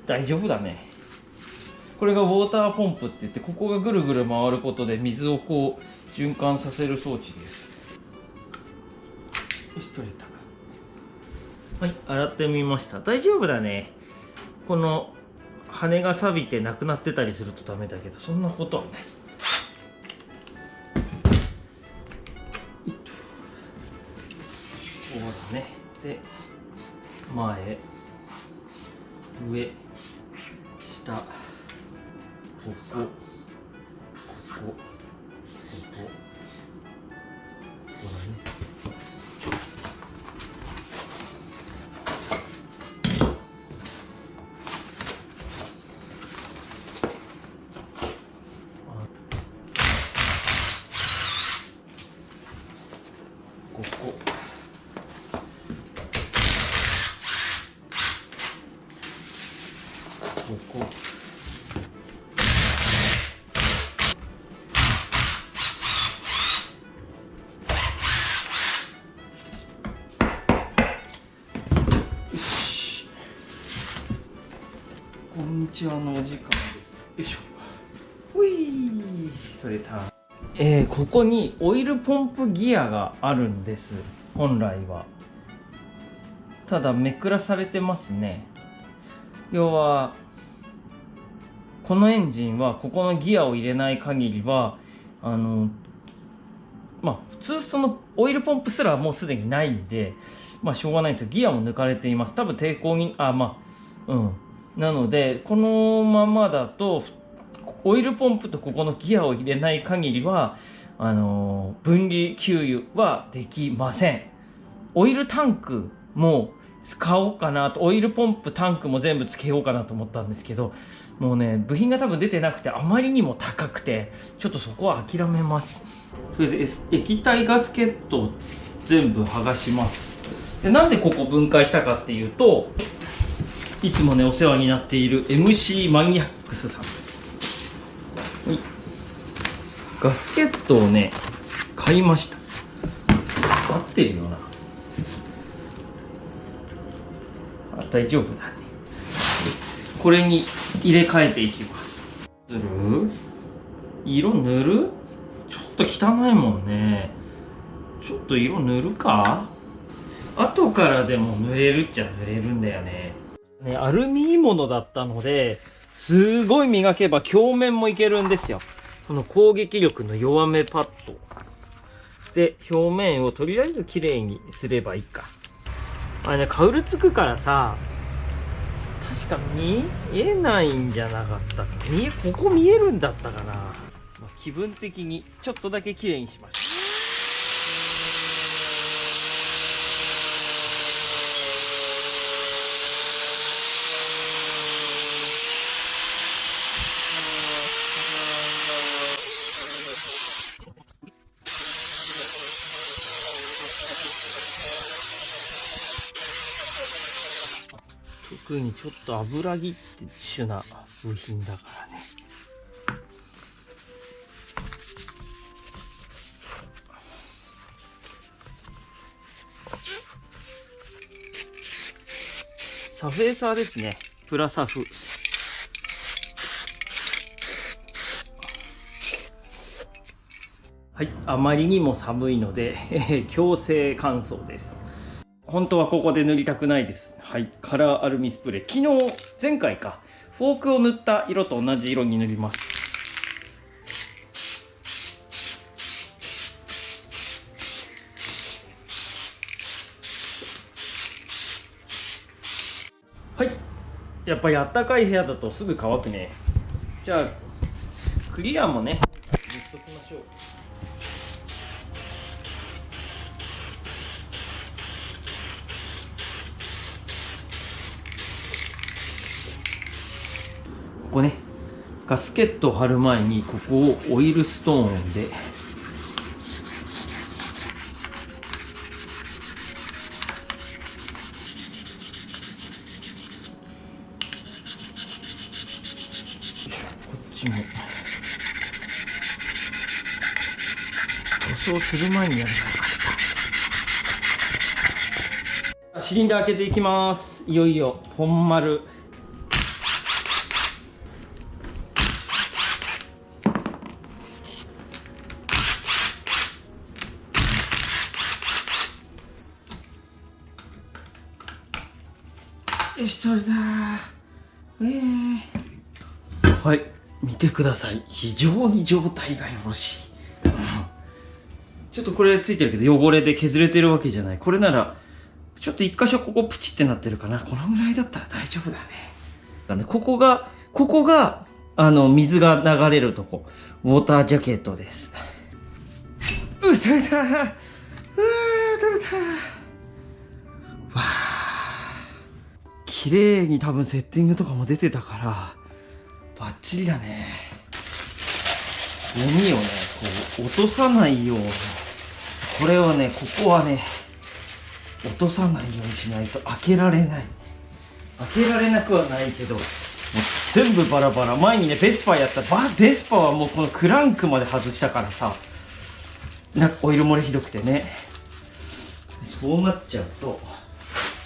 大丈夫だね。これがウォーターポンプって言って、ここがぐるぐる回ることで水をこう循環させる装置です。よし、取れたか。はい、洗ってみました。大丈夫だね。この羽が錆びてなくなってたりするとダメだけど、そんなことはない。こうだね。で、前、上、下、ここ、ここ、ここ、ここだね。ここ。ここ。よし。こんにちはのお時間です。よいしょ。ほい。取れた。ここにオイルポンプギアがあるんです。本来は。ただめくらされてますね。要はこのエンジンはここのギアを入れない限りはツーストのオイルポンプすらもうすでにないんで、しょうがないんですよ。ギアも抜かれています。多分抵抗になのでこのままだとオイルポンプとここのギアを入れない限りは分離給油はできません。オイルタンクも買おうかなと、オイルポンプタンクも全部つけようかなと思ったんですけど、もうね、部品が多分出てなくて、あまりにも高くて、ちょっとそこは諦めます。とりあえず液体ガスケットを全部剥がします。で、なんでここ分解したかっていうと、いつもね、お世話になっている MC マニアックスさん。ガスケットをね、買いました。合ってるよな。大丈夫だね。これに入れ替えていきます。塗る？色塗る？ちょっと汚いもんね。ちょっと色塗るか？後からでも塗れるっちゃ塗れるんだよね。アルミものだったので、すごい磨けば鏡面もいけるんですよ。この攻撃力の弱めパッド。で、表面をとりあえず綺麗にすればいいか。あれね、カウルつくからさ、確か見えないんじゃなかったか。ここ見えるんだったかな。気分的にちょっとだけ綺麗にしました。特にちょっと油ぎって主な部品だからね。サフェーサーですね。プラサフ。はい、あまりにも寒いので、強制乾燥です。本当はここで塗りたくないです。はい、カラーアルミスプレー。前回か、フォークを塗った色と同じ色に塗ります。はい、やっぱりあったかい部屋だとすぐ乾くね。じゃあクリアもね入れときましょう。ここね、ガスケットを貼る前にここをオイルストーンでこっちも塗装する前にやるのかった。シリンダー開けていきます。いよいよ本丸。よし、取れたはい、見てください。非常に状態がよろしい。ちょっとこれついてるけど汚れで削れてるわけじゃない。これならちょっと一箇所ここプチってなってるかな。このぐらいだったら大丈夫だね。ここが水が流れるとこ、ウォータージャケットです。取れた。取れた。わあ、綺麗に多分セッティングとかも出てたからバッチリだね。ゴミをねこう落とさないように、これをね、ここはね落とさないようにしないと開けられない。開けられなくはないけど、もう全部バラバラ。前にねベスパやったベスパはもうこのクランクまで外したからさ、なんかオイル漏れひどくてね、そうなっちゃうと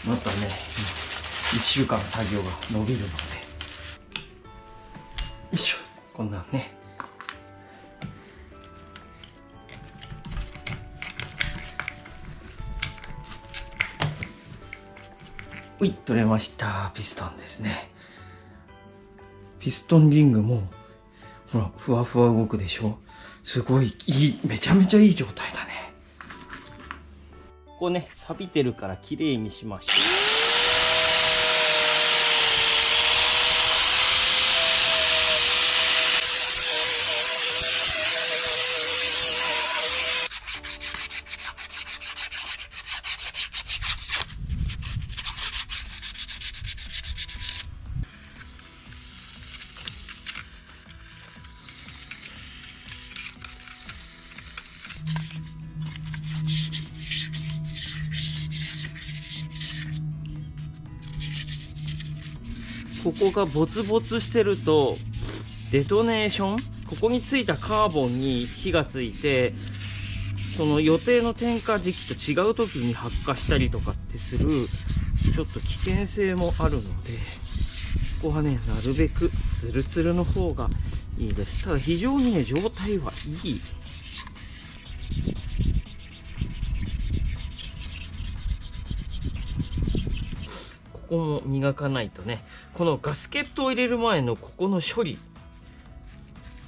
またね1週間作業が伸びるので、よいしょ、こんなんね。うい、取れました。ピストンですね。ピストンリングもほらふわふわ動くでしょ。すごいいい、めちゃめちゃいい状態だね。ここね錆びてるからきれいにしましょう。ここがボツボツしてるとデトネーション、ここについたカーボンに火がついて、その予定の点火時期と違う時に発火したりとかってするちょっと危険性もあるので、ここはねなるべくツルツルの方がいいです。ただ非常にね状態はいい。ここも磨かないとね。このガスケットを入れる前のここの処理、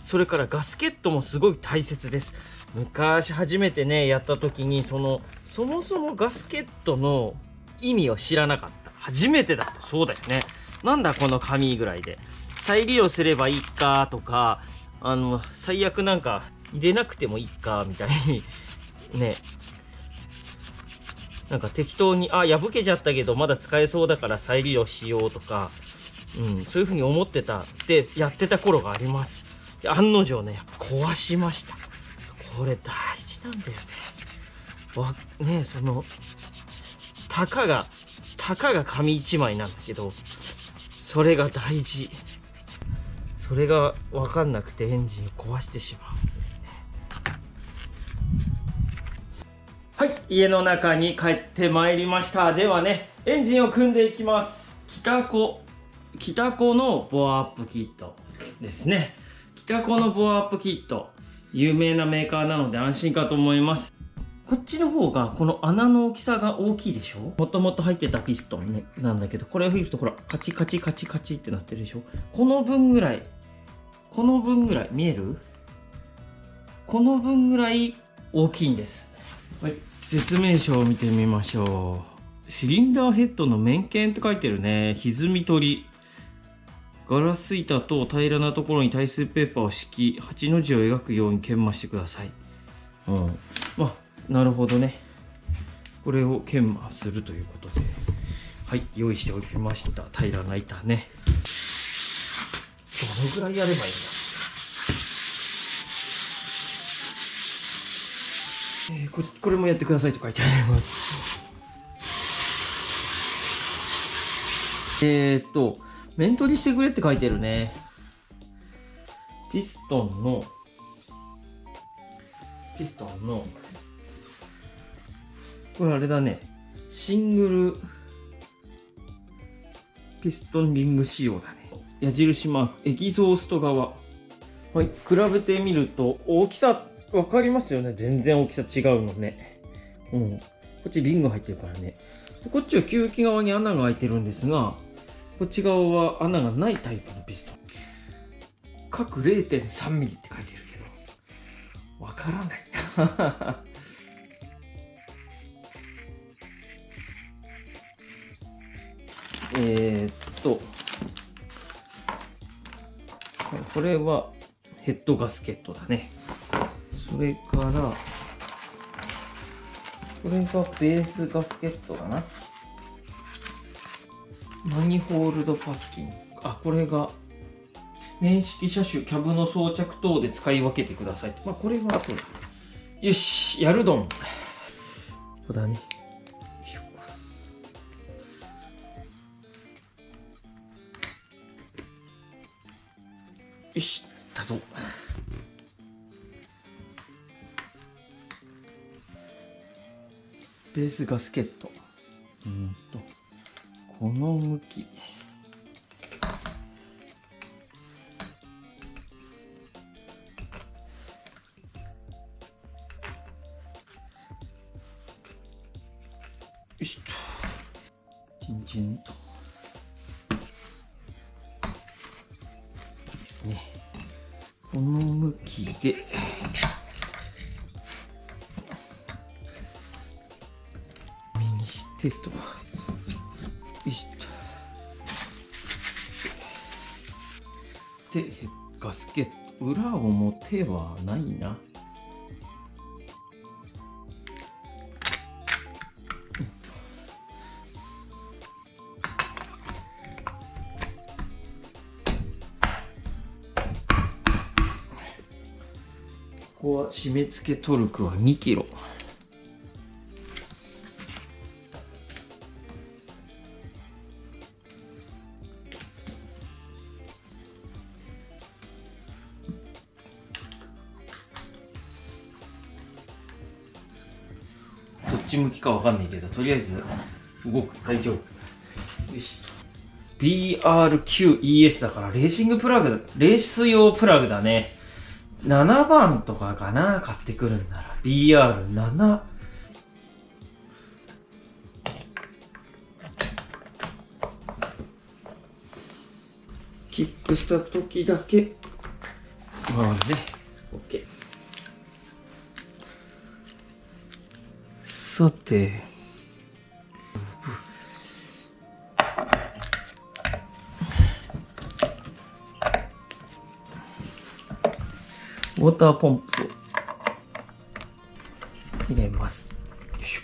それからガスケットもすごい大切です。昔初めてねやった時にそもそもガスケットの意味を知らなかった。初めてだとそうだよね。なんだこの紙ぐらいで再利用すればいいかとか、最悪なんか入れなくてもいいかみたいにね、なんか適当に破けちゃったけどまだ使えそうだから再利用しようとか、そういう風に思ってたでやってた頃があります。で案の定ね壊しました。これ大事なんだよね。ね、そのたかが紙一枚なんだけど、それが大事。それが分かんなくてエンジンを壊してしまうんですね。はい、家の中に帰ってまいりました。ではね、エンジンを組んでいきます。北コのボアアップキットですね。北コのボアアップキット、有名なメーカーなので安心かと思います。こっちの方がこの穴の大きさが大きいでしょ。もともと入ってたピストンねなんだけど、これを見るとほらカチカチカチカチってなってるでしょ。この分ぐらい見える？この分ぐらい大きいんです。はい、説明書を見てみましょう。シリンダーヘッドの面剣って書いてるね。歪み取り。ガラス板と平らなところに耐水ペーパーを敷き、8の字を描くように研磨してください。まあ、なるほどね。これを研磨するということで、はい、用意しておきました。平らな板ね。どのぐらいやればいいんだ。これもやってくださいと書いてあります。面取りしてくれって書いてるね。ピストンの、これあれだね。シングルピストンリング仕様だね。矢印マーク、エキゾースト側。はい、比べてみると、大きさ、わかりますよね。全然大きさ違うのね。こっちリング入ってるからね。こっちは吸気側に穴が開いてるんですが、こっち側は穴がないタイプのピストン。各 0.3 ミリって書いてるけど、わからない。これはヘッドガスケットだね。それから、これがベースガスケットかな。マニホールドパッキング。これが年式車種、キャブの装着等で使い分けてください。これは後だ。よし、やるどん。ここだね。よし、だぞ。ベースガスケット。この向き。よいしょと。チンチンと。ですね。この向きで。にしてと。よいしょ。で、ガスケット。裏表はないな。ここは締め付けトルクは2キロ。どっち向きかわかんないけど、とりあえず動く。大丈夫。よし。BRQES だからレーシングプラグだ。レース用プラグだね。7番とかかな、買ってくるんなら。BR7。キックした時だけ回るね。OK。さて。ウォーターポンプを入れます。よいしょ。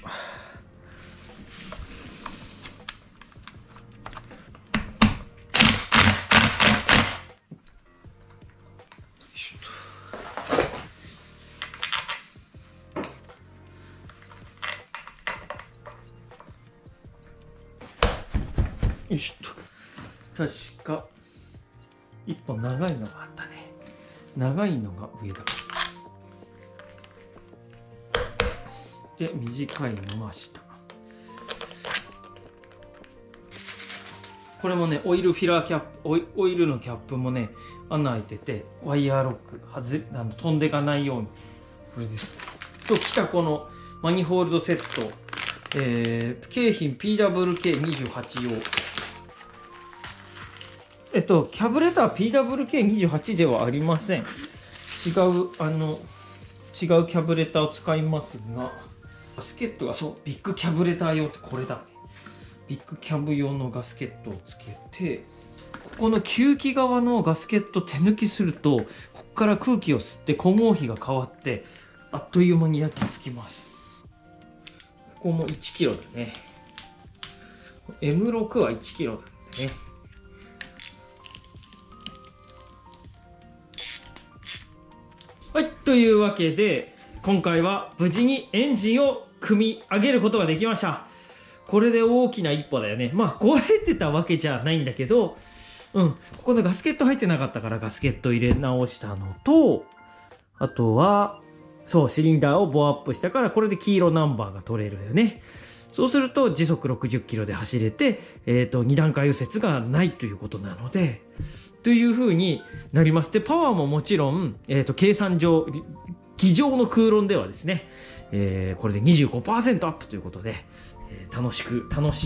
よいしょと。確か一本長いのがあったね。長いのが上だ。で、短いのが下。これもね、オイルフィラーキャップ、オイルのキャップもね、穴開いてて、ワイヤーロック、飛んでいかないように。これです。と、来たこのマニホールドセット、京浜 PWK28 用。キャブレター PWK28 ではありません。違うキャブレターを使いますが、ガスケットがそう、ビッグキャブレター用ってこれだね。ビッグキャブ用のガスケットをつけて、ここの吸気側のガスケット手抜きすると、ここから空気を吸って混合比が変わってあっという間に焼き付きます。ここも1キロだね。M6 は1キロなんでね。はい、というわけで今回は無事にエンジンを組み上げることができました。これで大きな一歩だよね。まあ壊れてたわけじゃないんだけど、ここでガスケット入ってなかったからガスケット入れ直したのと、あとはそうシリンダーをボアップしたから、これで黄色ナンバーが取れるよね。そうすると時速60キロで走れて、2段階右折がないということなので、という風になります。で、パワーももちろん、計算上、机上の空論ではですね、これで 25% アップということで、楽し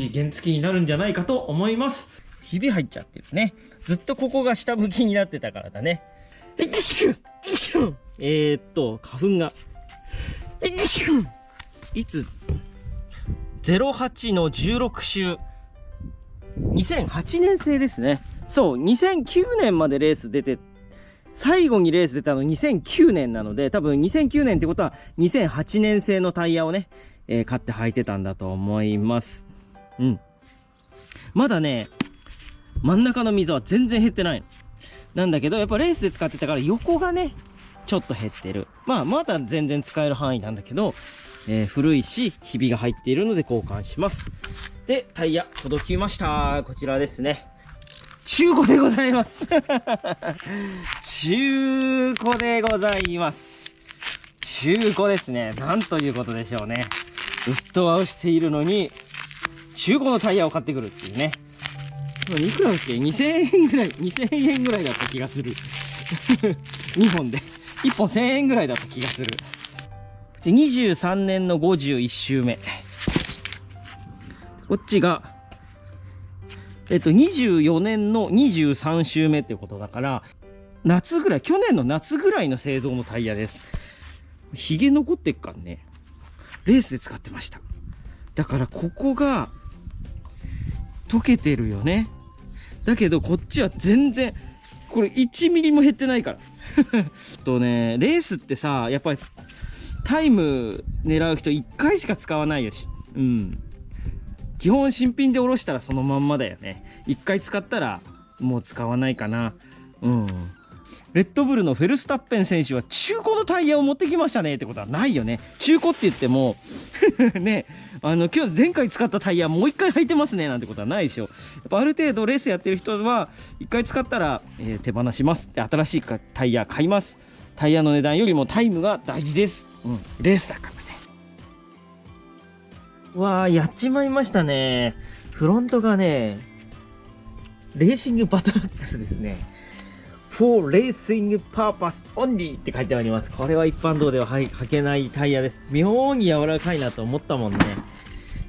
い原付になるんじゃないかと思います。ひび入っちゃってるね。ずっとここが下向きになってたからだね。花粉が。いつ08の16週。2008年製ですね。そう、2009年までレース出て、最後にレース出たの2009年なので、多分2009年ってことは2008年製のタイヤをね、買って履いてたんだと思います。まだね、真ん中の溝は全然減ってないの。なんだけど、やっぱレースで使ってたから横がね、ちょっと減ってる。まあ、まだ全然使える範囲なんだけど、古いし、ひびが入っているので交換します。で、タイヤ届きました。こちらですね。中古でございます。中古でございます。中古ですね。なんということでしょうね。ウッドアをしているのに、中古のタイヤを買ってくるっていうね。いくらだっけ ?2000 円ぐらい、2000円ぐらいだった気がする。2本で。1本1000円ぐらいだった気がする。23年の51周目。こっちが、24年の23周目っていうことだから、夏ぐらい、去年の夏ぐらいの製造のタイヤです。ヒゲ残ってっからね。レースで使ってました。だからここが、溶けてるよね。だけどこっちは全然、これ1ミリも減ってないから。レースってさ、やっぱりタイム狙う人1回しか使わないよし。基本新品で下ろしたらそのまんまだよね。1回使ったらもう使わないかな。レッドブルのフェルスタッペン選手は中古のタイヤを持ってきましたねってことはないよね。中古って言ってもね、今日前回使ったタイヤもう1回履いてますねなんてことはないでしょ。やっぱある程度レースやってる人は1回使ったら、手放します。で、新しいタイヤ買います。タイヤの値段よりもタイムが大事です。レースだからね。わー、やっちまいましたね。フロントがね、レーシングバトラックスですね。For Racing Purpose Only って書いてあります。これは一般道では履けないタイヤです。妙に柔らかいなと思ったもんね。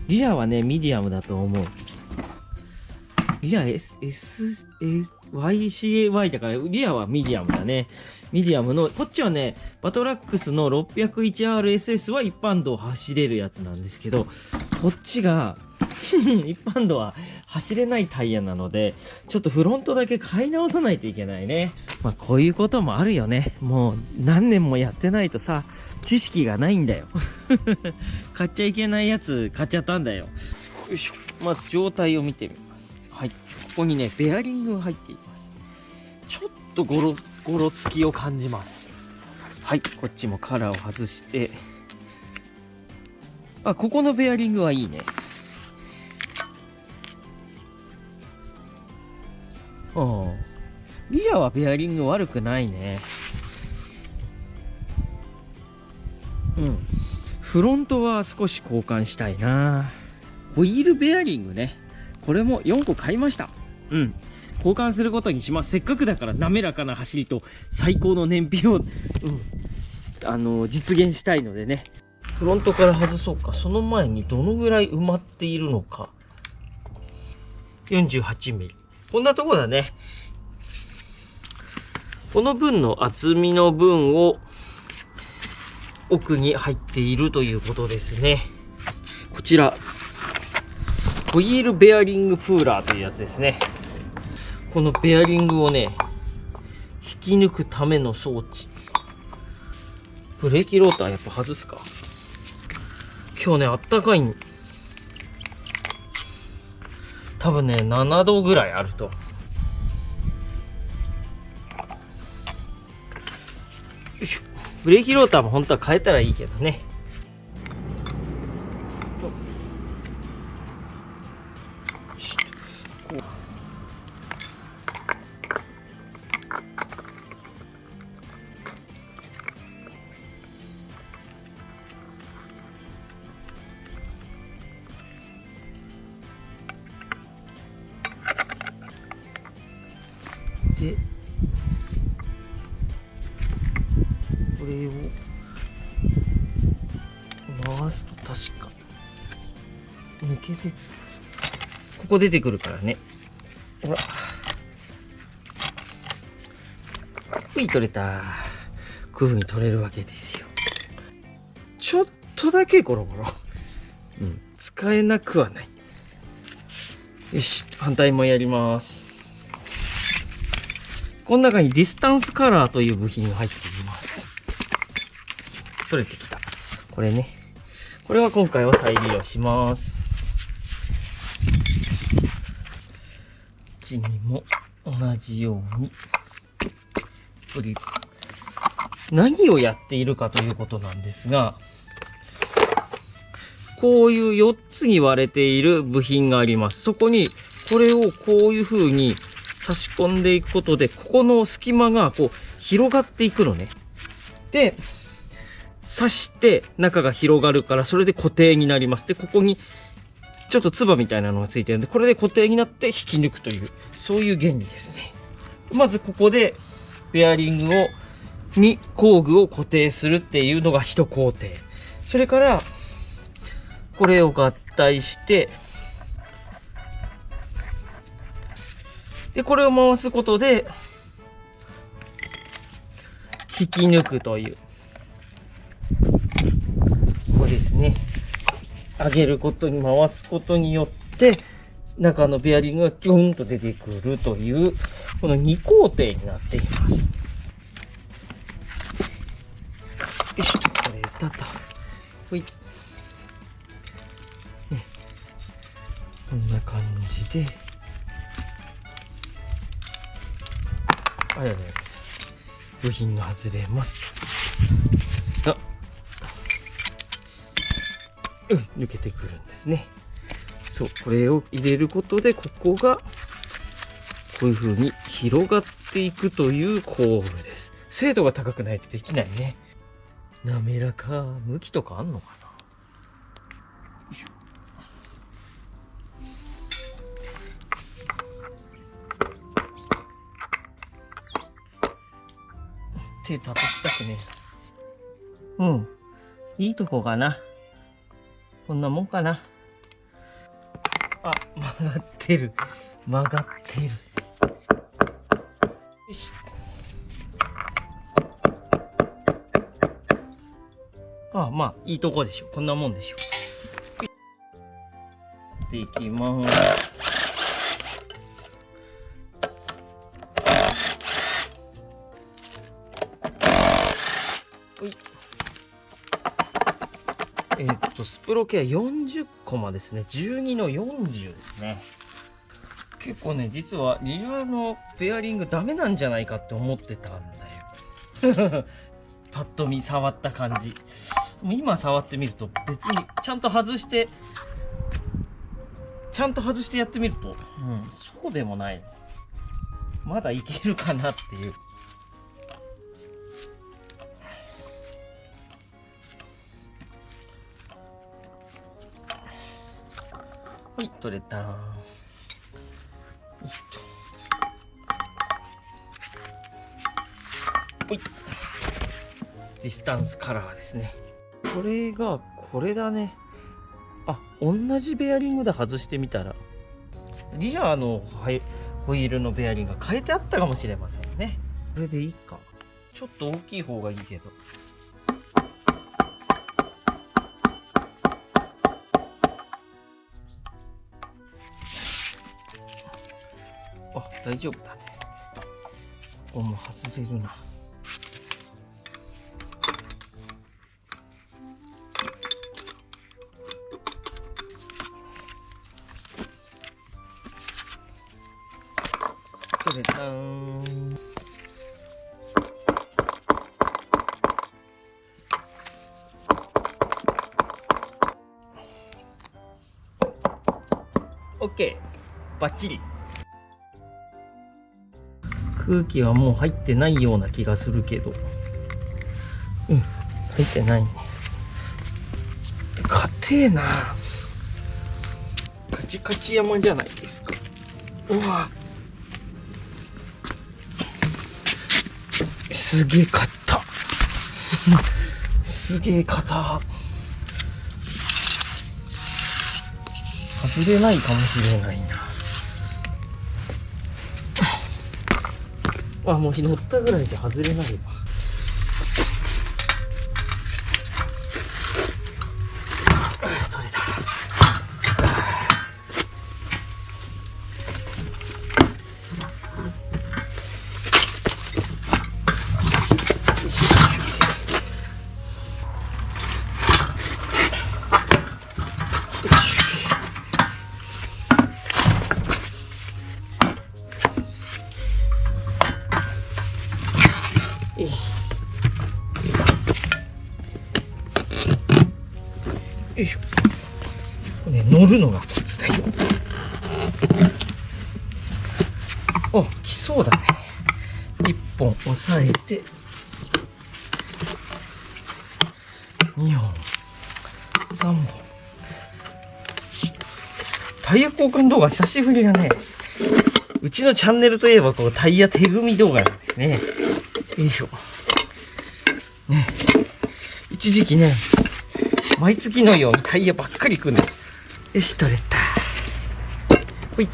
リアはね、ミディアムだと思う。リア YCAY だから、リアはミディアムだね。ミディアムの、こっちはね、バトラックスの 601RSS は一般道走れるやつなんですけど、こっちが、一般道は走れないタイヤなので、ちょっとフロントだけ買い直さないといけないね。まあこういうこともあるよね。もう何年もやってないとさ、知識がないんだよ。買っちゃいけないやつ買っちゃったんだよ。よいしょ。まず状態を見てみます。はい。ここにね、ベアリングが入っています。ちょっとゴロつきを感じます。はい。こっちもカラーを外して。あ、ここのベアリングはいいね。リアはベアリング悪くないね。フロントは少し交換したいな。ホイールベアリングね。これも4個買いました。交換することにします。せっかくだから滑らかな走りと最高の燃費を、実現したいのでね。フロントから外そうか。その前にどのぐらい埋まっているのか。48ミリ。こんなとこだね。この分の厚みの分を奥に入っているということですね。こちら、ホイールベアリングプーラーというやつですね。このベアリングをね、引き抜くための装置。ブレーキローターやっぱ外すか。今日ね、あったかいん。多分ね、7度ぐらいあると。よいしょ。ブレーキローターも本当は変えたらいいけどね。こうで、これを回すと確か抜けて、ここ出てくるからね。ほら、ほい、取れた。こういう風に取れるわけですよ。ちょっとだけゴロゴロ。使えなくはない。よし、反対もやります。この中にディスタンスカラーという部品が入っています。取れてきた。これね。これは今回は再利用します。こっちにも同じように。何をやっているかということなんですが、こういう4つに割れている部品があります。そこにこれをこういう風に差し込んでいくことで、ここの隙間がこう広がっていくのね。で、刺して中が広がるから、それで固定になります。で、ここにちょっとつばみたいなのがついてるんで、これで固定になって引き抜くという、そういう原理ですね。まずここでベアリングに工具を固定するっていうのが一工程。それからこれを合体して、でこれを回すことで引き抜くという、これですね。上げることに、回すことによって中のベアリングがギュンと出てくるという、この2工程になっています。よいしょ、これだと。ほい。こんな感じで。あれあれ、部品が外れますと。抜けてくるんですね。そう、これを入れることで、ここがこういう風に広がっていくという工具です。精度が高くないとできないね。滑らか、向きとかあんのかな。よいしょ。手叩きたくねえ。いいとこかな。こんなもんかな。あ、曲がってる。曲がってる。よし。まあ、いいとこでしょ。こんなもんでしょ。でいきます。スプロケア40コマですね。12の40ですね。結構ね、実はリアのベアリングダメなんじゃないかって思ってたんだよ。パッと見触った感じ。今触ってみると別にちゃんと外して、やってみると、そうでもない。まだいけるかなっていう。はい、取れた。よしと。ほい。ディスタンスカラーですね。これが、これだね。同じベアリングで外してみたら、リアのホイールのベアリングが変えてあったかもしれませんね。これでいいか。ちょっと大きい方がいいけど。大丈夫だね。ここも外れるな。取れたーん。オッケー、バッチリ。空気はもう入ってないような気がするけど、うん、入ってないね。硬えな。カチカチ山じゃないですか。うわ、すげえ硬すげえ硬。外れないかもしれないな。あ、もう乗ったぐらいじゃ外れないわ。取れた。よいしょ。ね、乗るのがコツだよ。お、来そうだね。1本押さえて、2本、3本。タイヤ交換動画久しぶりだね。うちのチャンネルといえばこうタイヤ手組み動画なんですね。よいしょ。ね、一時期ね、毎月のようにタイヤばっかり組んで。よし、取れた。ほい。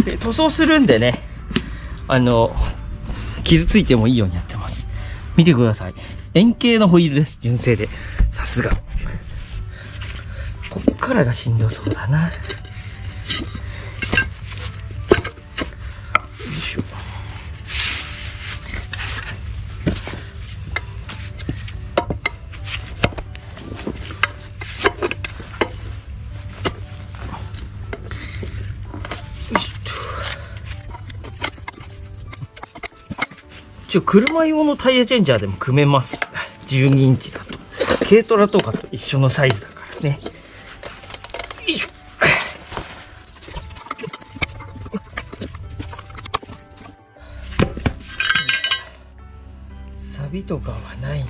で、塗装するんでね、傷ついてもいいようにやってます。見てください。円形のホイールです。純正で。さすが。こっからがしんどそうだな。よいしょ。車用のタイヤチェンジャーでも組めます。12インチだと。軽トラとかと一緒のサイズだからね。よいしょ。サビとかはないね。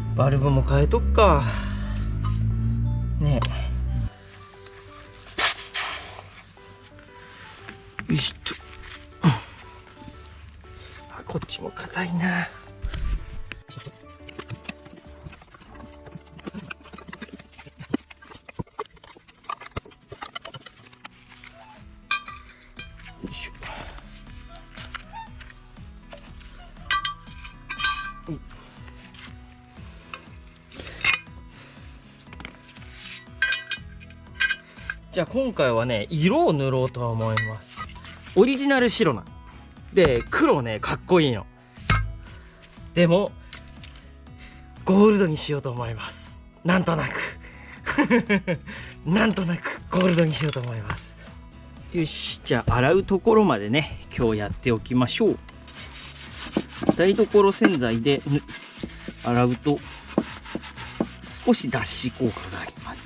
うん、バルブも変えとくか。ねえ。よいしょ。あ、こっちも硬いな。よいしょ。じゃあ今回はね、色を塗ろうと思います。オリジナル白な。で、黒ね、かっこいいの。でも、ゴールドにしようと思います。なんとなく。なんとなくゴールドにしようと思います。よし、じゃあ洗うところまでね、今日やっておきましょう。台所洗剤で洗うと、少し脱脂効果があります。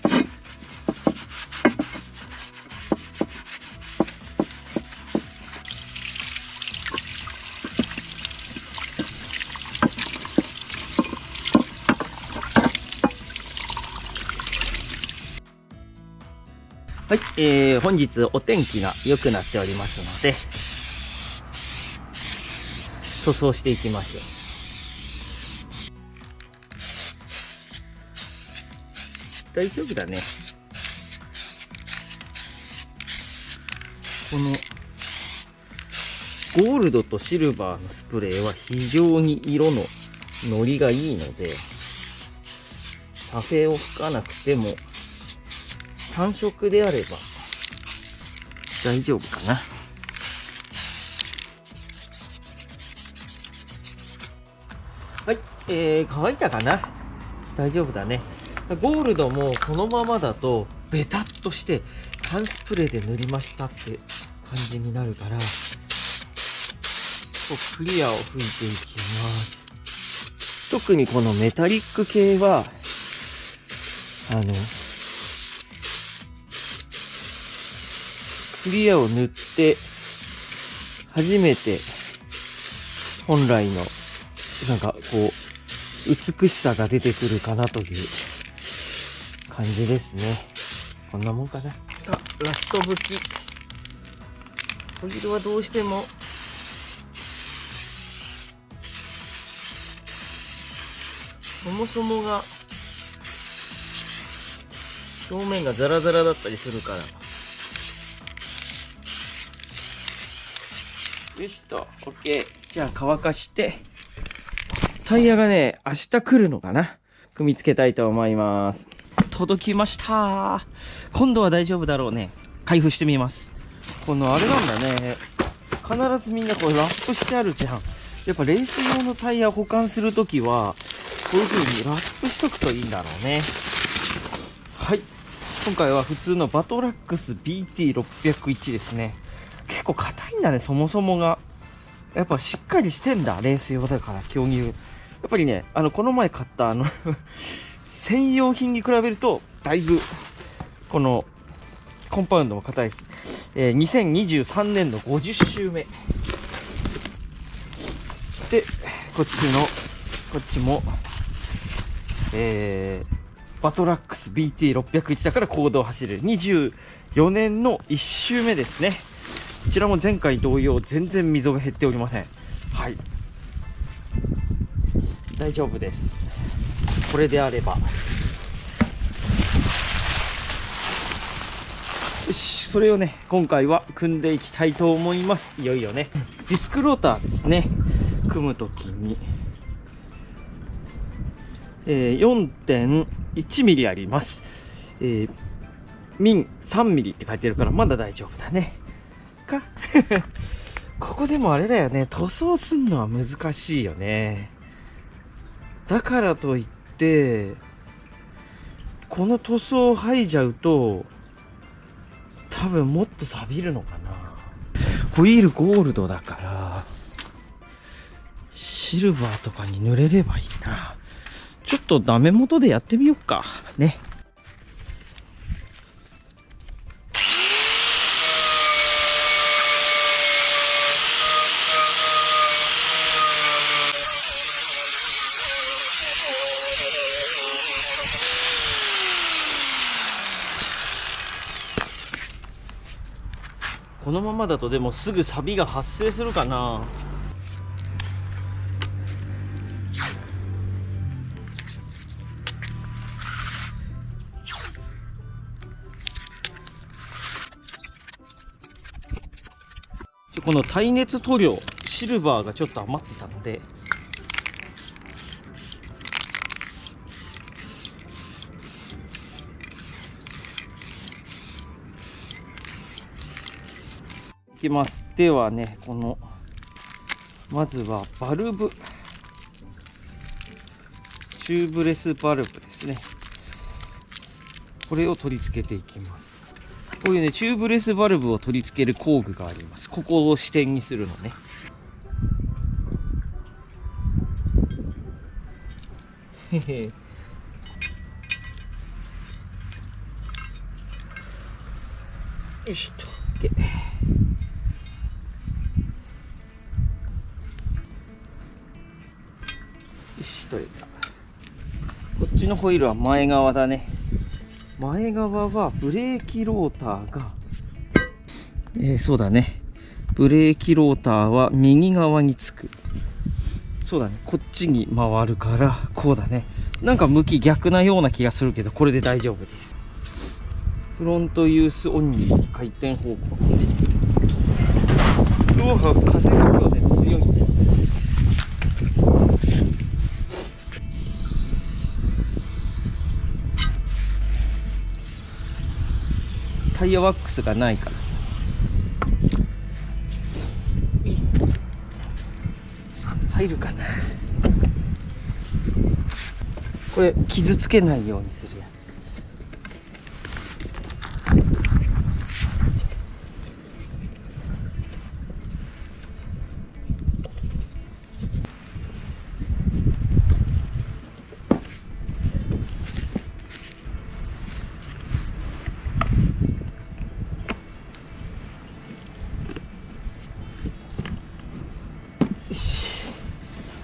はい、本日お天気が良くなっておりますので、塗装していきましょう。大丈夫だね。このゴールドとシルバーのスプレーは非常に色のノリがいいので、パフェを吹かなくても単色であれば大丈夫かな。はい、乾いたかな。大丈夫だね。ゴールドもこのままだとベタっとして缶スプレーで塗りましたって感じになるから、クリアを吹いていきます。特にこのメタリック系はクリアを塗って初めて本来のなんかこう美しさが出てくるかなという感じですね。こんなもんかな。ラスト拭き。ホイールはどうしてもそもそもが表面がザラザラだったりするから。よしと、OK。じゃあ乾かして、タイヤがね、明日来るのかな。組み付けたいと思います。届きました。今度は大丈夫だろうね。開封してみます。このあれなんだね。必ずみんなこうラップしてあるじゃん。やっぱレース用のタイヤを保管するときは、こういう風にラップしとくといいんだろうね。はい。今回は普通のバトラックス BT601 ですね。結構硬いんだね、そもそもが。やっぱしっかりしてんだ、レース用だから、競技用。やっぱりね、この前買った専用品に比べると、だいぶ、この、コンパウンドも硬いです。2023年の50周目。で、こっちも、バトラックス BT601 だから公道を走れる。24年の1周目ですね。こちらも前回同様、全然溝が減っておりません。はい。大丈夫です。これであれば。よし、それをね、今回は組んでいきたいと思います。いよいよね。ディスクローターですね。組むときに、4.1 ミリあります。ミン3ミリって書いてるからまだ大丈夫だね。ここでもあれだよね。塗装すんのは難しいよね。だからといって、この塗装を剥いじゃうと、多分もっと錆びるのかな。ホイールゴールドだから、シルバーとかに塗れればいいな。ちょっとダメ元でやってみようか。ね。このままだとでもすぐ錆びが発生するかな。この耐熱塗料シルバーがちょっと余ってたので、いきます。ではね、このまずはバルブ、チューブレスバルブですね。これを取り付けていきます。こういうね、チューブレスバルブを取り付ける工具があります。ここを支点にするのね。へへ。よしと。OK。よし、取れた。こっちのホイールは前側だね。前側はブレーキローターが、そうだね。ブレーキローターは右側につく。そうだね。こっちに回るから、こうだね。なんか向き逆なような気がするけど、これで大丈夫です。フロントユースオンに回転方向こっちに。うわ、風が今日ね、強いんだよね。タイヤワックスがないからさ。入るかな。これ傷つけないようにするやつ。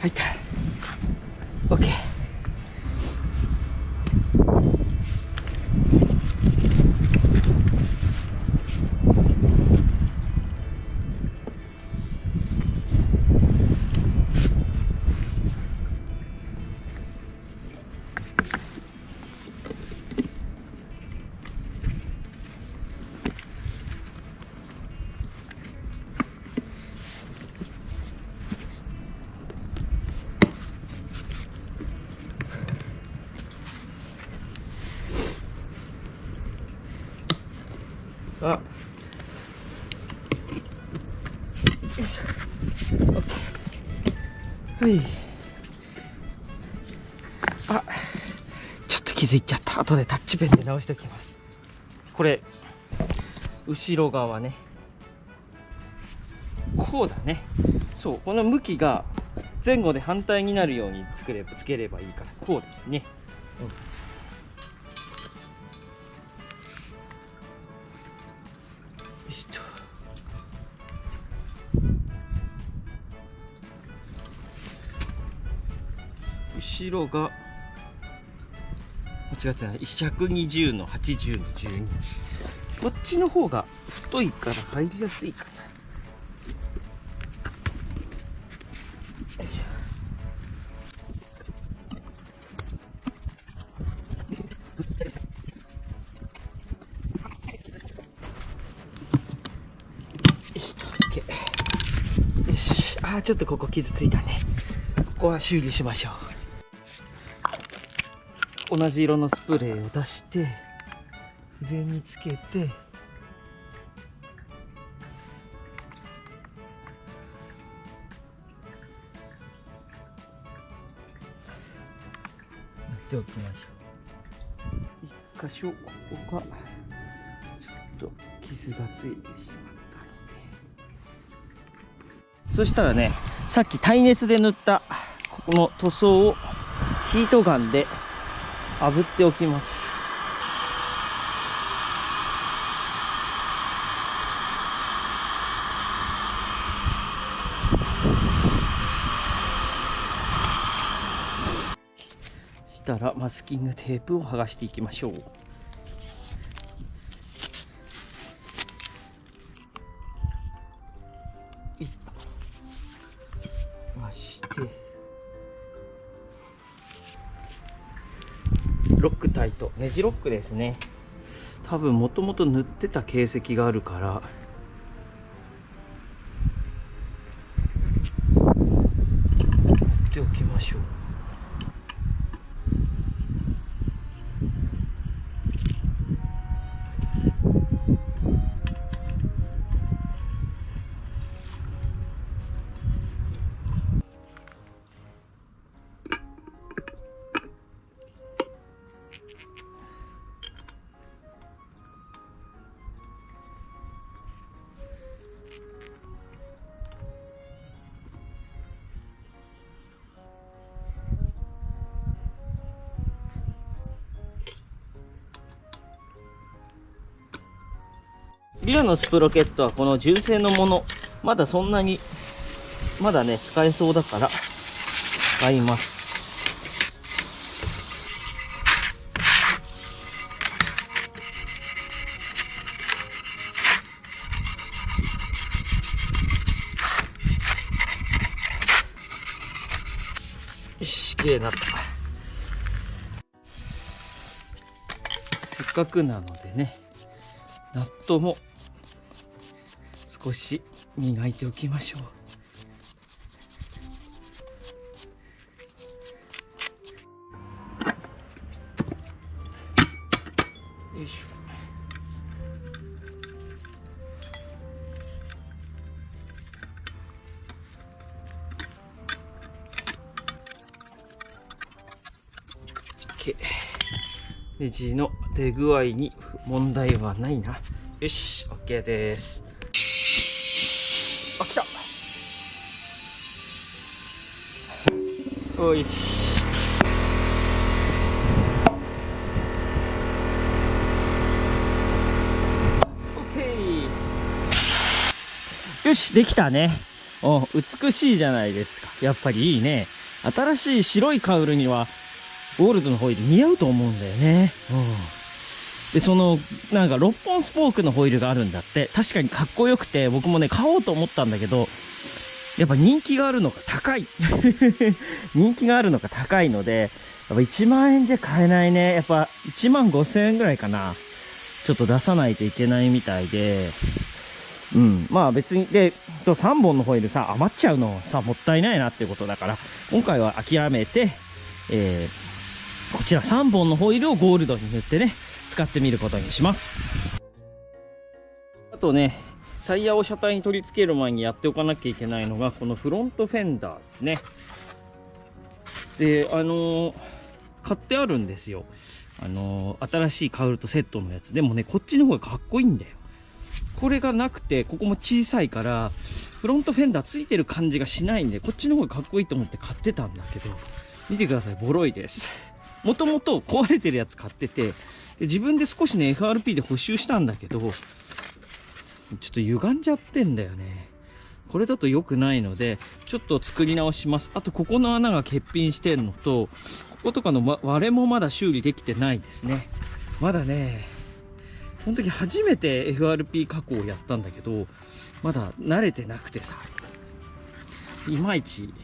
入った。 OK。 あ、よいしょ。 OK。 はい。あ、ちょっと気づいちゃった。後でタッチペンで直しておきます。これ後ろ側ね、こうだね。そう、この向きが前後で反対になるようにつければいいから、こうですね。後ろが間違ってない。120の80の12。こっちの方が太いから入りやすいかな。よいしょ。よし。あー、ちょっとここ傷ついたね。ここは修理しましょう。同じ色のスプレーを出して筆につけて、塗っておきましょう。一箇所ここがちょっと傷がついてしまったので、そしたらね、さっき耐熱で塗ったここの塗装をヒートガンで炙っておきます。そしたらマスキングテープを剥がしていきましょう。ましてロックタイト、ネジロックですね。多分もともと塗ってた形跡があるから塗っておきましょう。リアのスプロケットはこの純正のもの、まだそんなにまだね使えそうだから使います。よし、綺麗になった。せっかくなのでね、ナットも少し磨いておきましょう。よいしょ。OK。ネジの出具合に問題はないな。よし、OK です。あ、来た。よし。よし、できたね。美しいじゃないですか。やっぱりいいね。新しい白いカウルには、ゴールドのホイール似合うと思うんだよね。で、なんか6本スポークのホイールがあるんだって。確かにかっこよくて、僕もね、買おうと思ったんだけど、やっぱ人気があるのが高い。人気があるのが高いので、やっぱ1万円じゃ買えないね。やっぱ1万5,000円ぐらいかな。ちょっと出さないといけないみたいで、まあ別に、で、3本のホイールさ、余っちゃうのさ、もったいないなっていうことだから、今回は諦めて、こちら3本のホイールをゴールドに塗ってね、使ってみることにします。あとね、タイヤを車体に取り付ける前にやっておかなきゃいけないのが、このフロントフェンダーですね。で、買ってあるんですよ。新しいカウルとセットのやつ。でもね、こっちの方がかっこいいんだよ。これがなくて、ここも小さいから、フロントフェンダーついてる感じがしないんで、こっちの方がかっこいいと思って買ってたんだけど、見てください、ボロいです。もともと壊れてるやつ買ってて、で自分で少しね、FRP で補修したんだけど、ちょっと歪んじゃってんだよね。これだと良くないので、ちょっと作り直します。あと、ここの穴が欠品してるのと、こことかの割れもまだ修理できてないですね。まだね、この時初めて FRP 加工をやったんだけど、まだ慣れてなくてさ、いまいち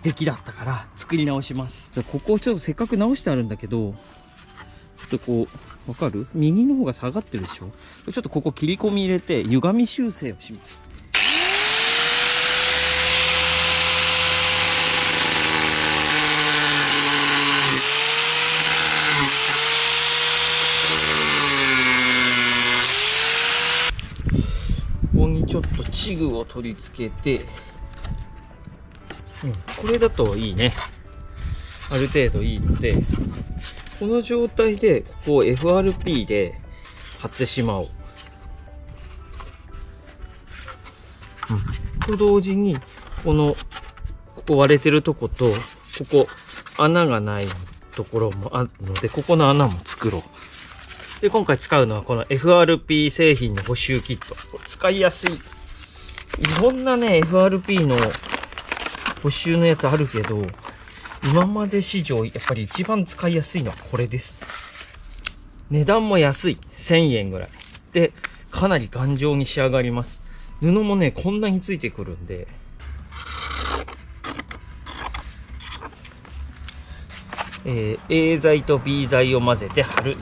出来だったから作り直します。じゃあここをちょっとせっかく直してあるんだけど、ちょっとこう、わかる？右の方が下がってるでしょ？ちょっとここ切り込み入れて歪み修正をします。ここにちょっとチグを取り付けて、これだといいね。ある程度いいので、この状態でここを FRP で貼ってしまおう。と同時に、ここ割れてるとこと、ここ穴がないところもあるので、ここの穴も作ろう。で、今回使うのはこの FRP 製品の補修キット。使いやすい。いろんなね、FRP の補修のやつあるけど、今まで史上やっぱり一番使いやすいのはこれです。値段も安い。1000円ぐらい。で、かなり頑丈に仕上がります。布もね、こんなについてくるんで。A 剤と B 剤を混ぜて貼る。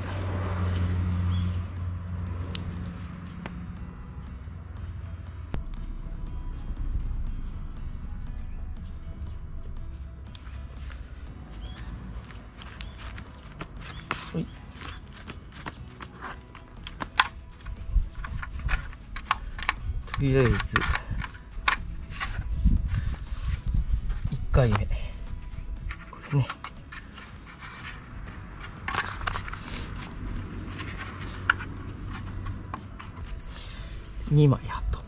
とりあえず1回目これね、2枚貼っとこ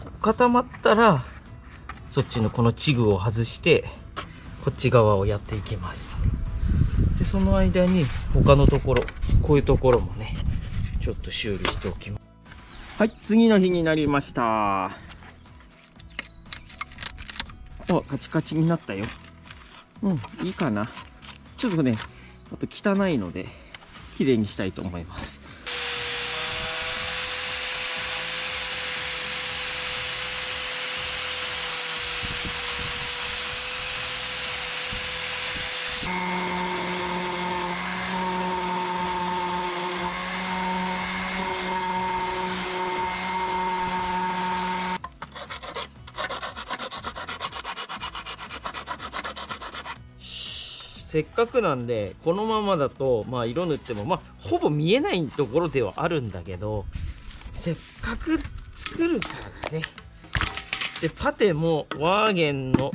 う。固まったらそっちのこのチグを外してこっち側をやっていきます。でその間に他のところ、こういうところもねちょっと修理しておきます。はい、次の日になりました。あ、カチカチになったよ。いいかな。ちょっとね、あと汚いので綺麗にしたいと思います。せっかくなんでこのままだと色塗ってもほぼ見えないところではあるんだけど、せっかく作るからね、で、パテもワーゲンの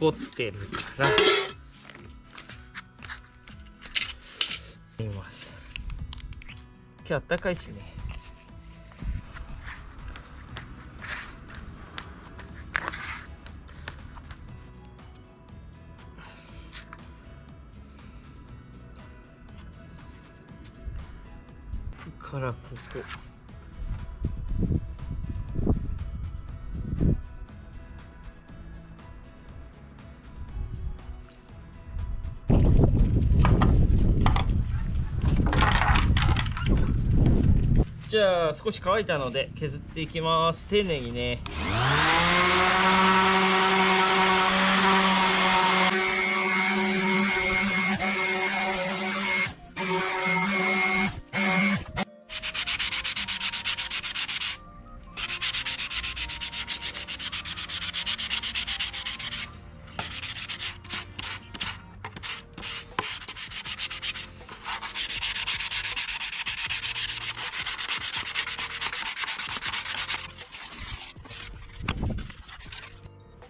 残ってるから見ます。今日あったかいしね。からここじゃあ少し乾いたので削っていきます。丁寧にね。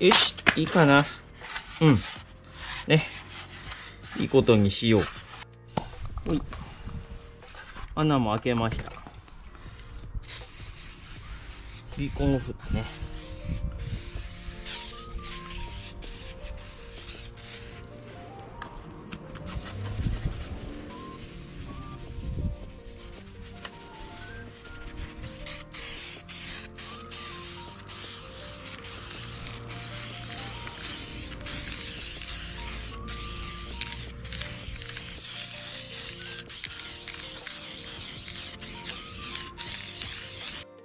よし、いいかな。うん。ね。いいことにしよう。ほい。穴も開けました。シリコンオフだね。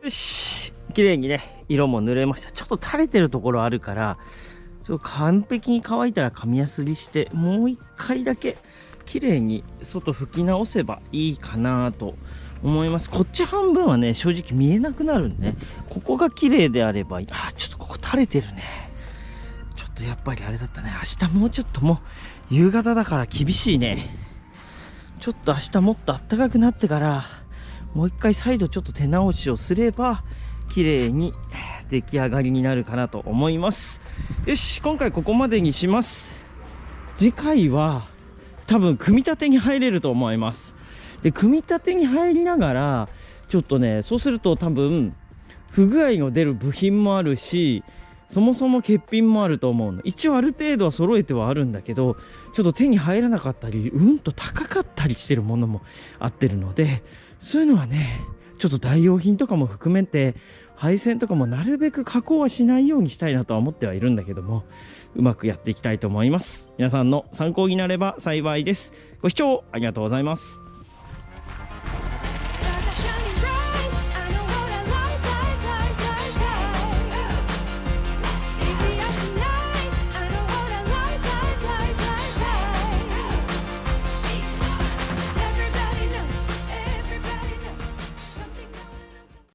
よし、綺麗にね、色も塗れました。ちょっと垂れてるところあるから、ちょっと完璧に乾いたら紙やすりして、もう一回だけ綺麗に外拭き直せばいいかなと思います。こっち半分はね、正直見えなくなるんでね。ここが綺麗であればいい。あ、ちょっとここ垂れてるね。ちょっとやっぱりあれだったね。明日もうちょっともう夕方だから厳しいね。ちょっと明日もっと暖かくなってから、もう一回再度ちょっと手直しをすれば綺麗に出来上がりになるかなと思います。よし、今回ここまでにします。次回は多分組み立てに入れると思います。で、組み立てに入りながらちょっとね、そうすると多分不具合が出る部品もあるし、そもそも欠品もあると思うの。一応ある程度は揃えてはあるんだけど、ちょっと手に入らなかったり、と高かったりしてるものもあってるので、そういうのはね、ちょっと代用品とかも含めて、配線とかもなるべく加工はしないようにしたいなとは思ってはいるんだけども、うまくやっていきたいと思います。皆さんの参考になれば幸いです。ご視聴ありがとうございます。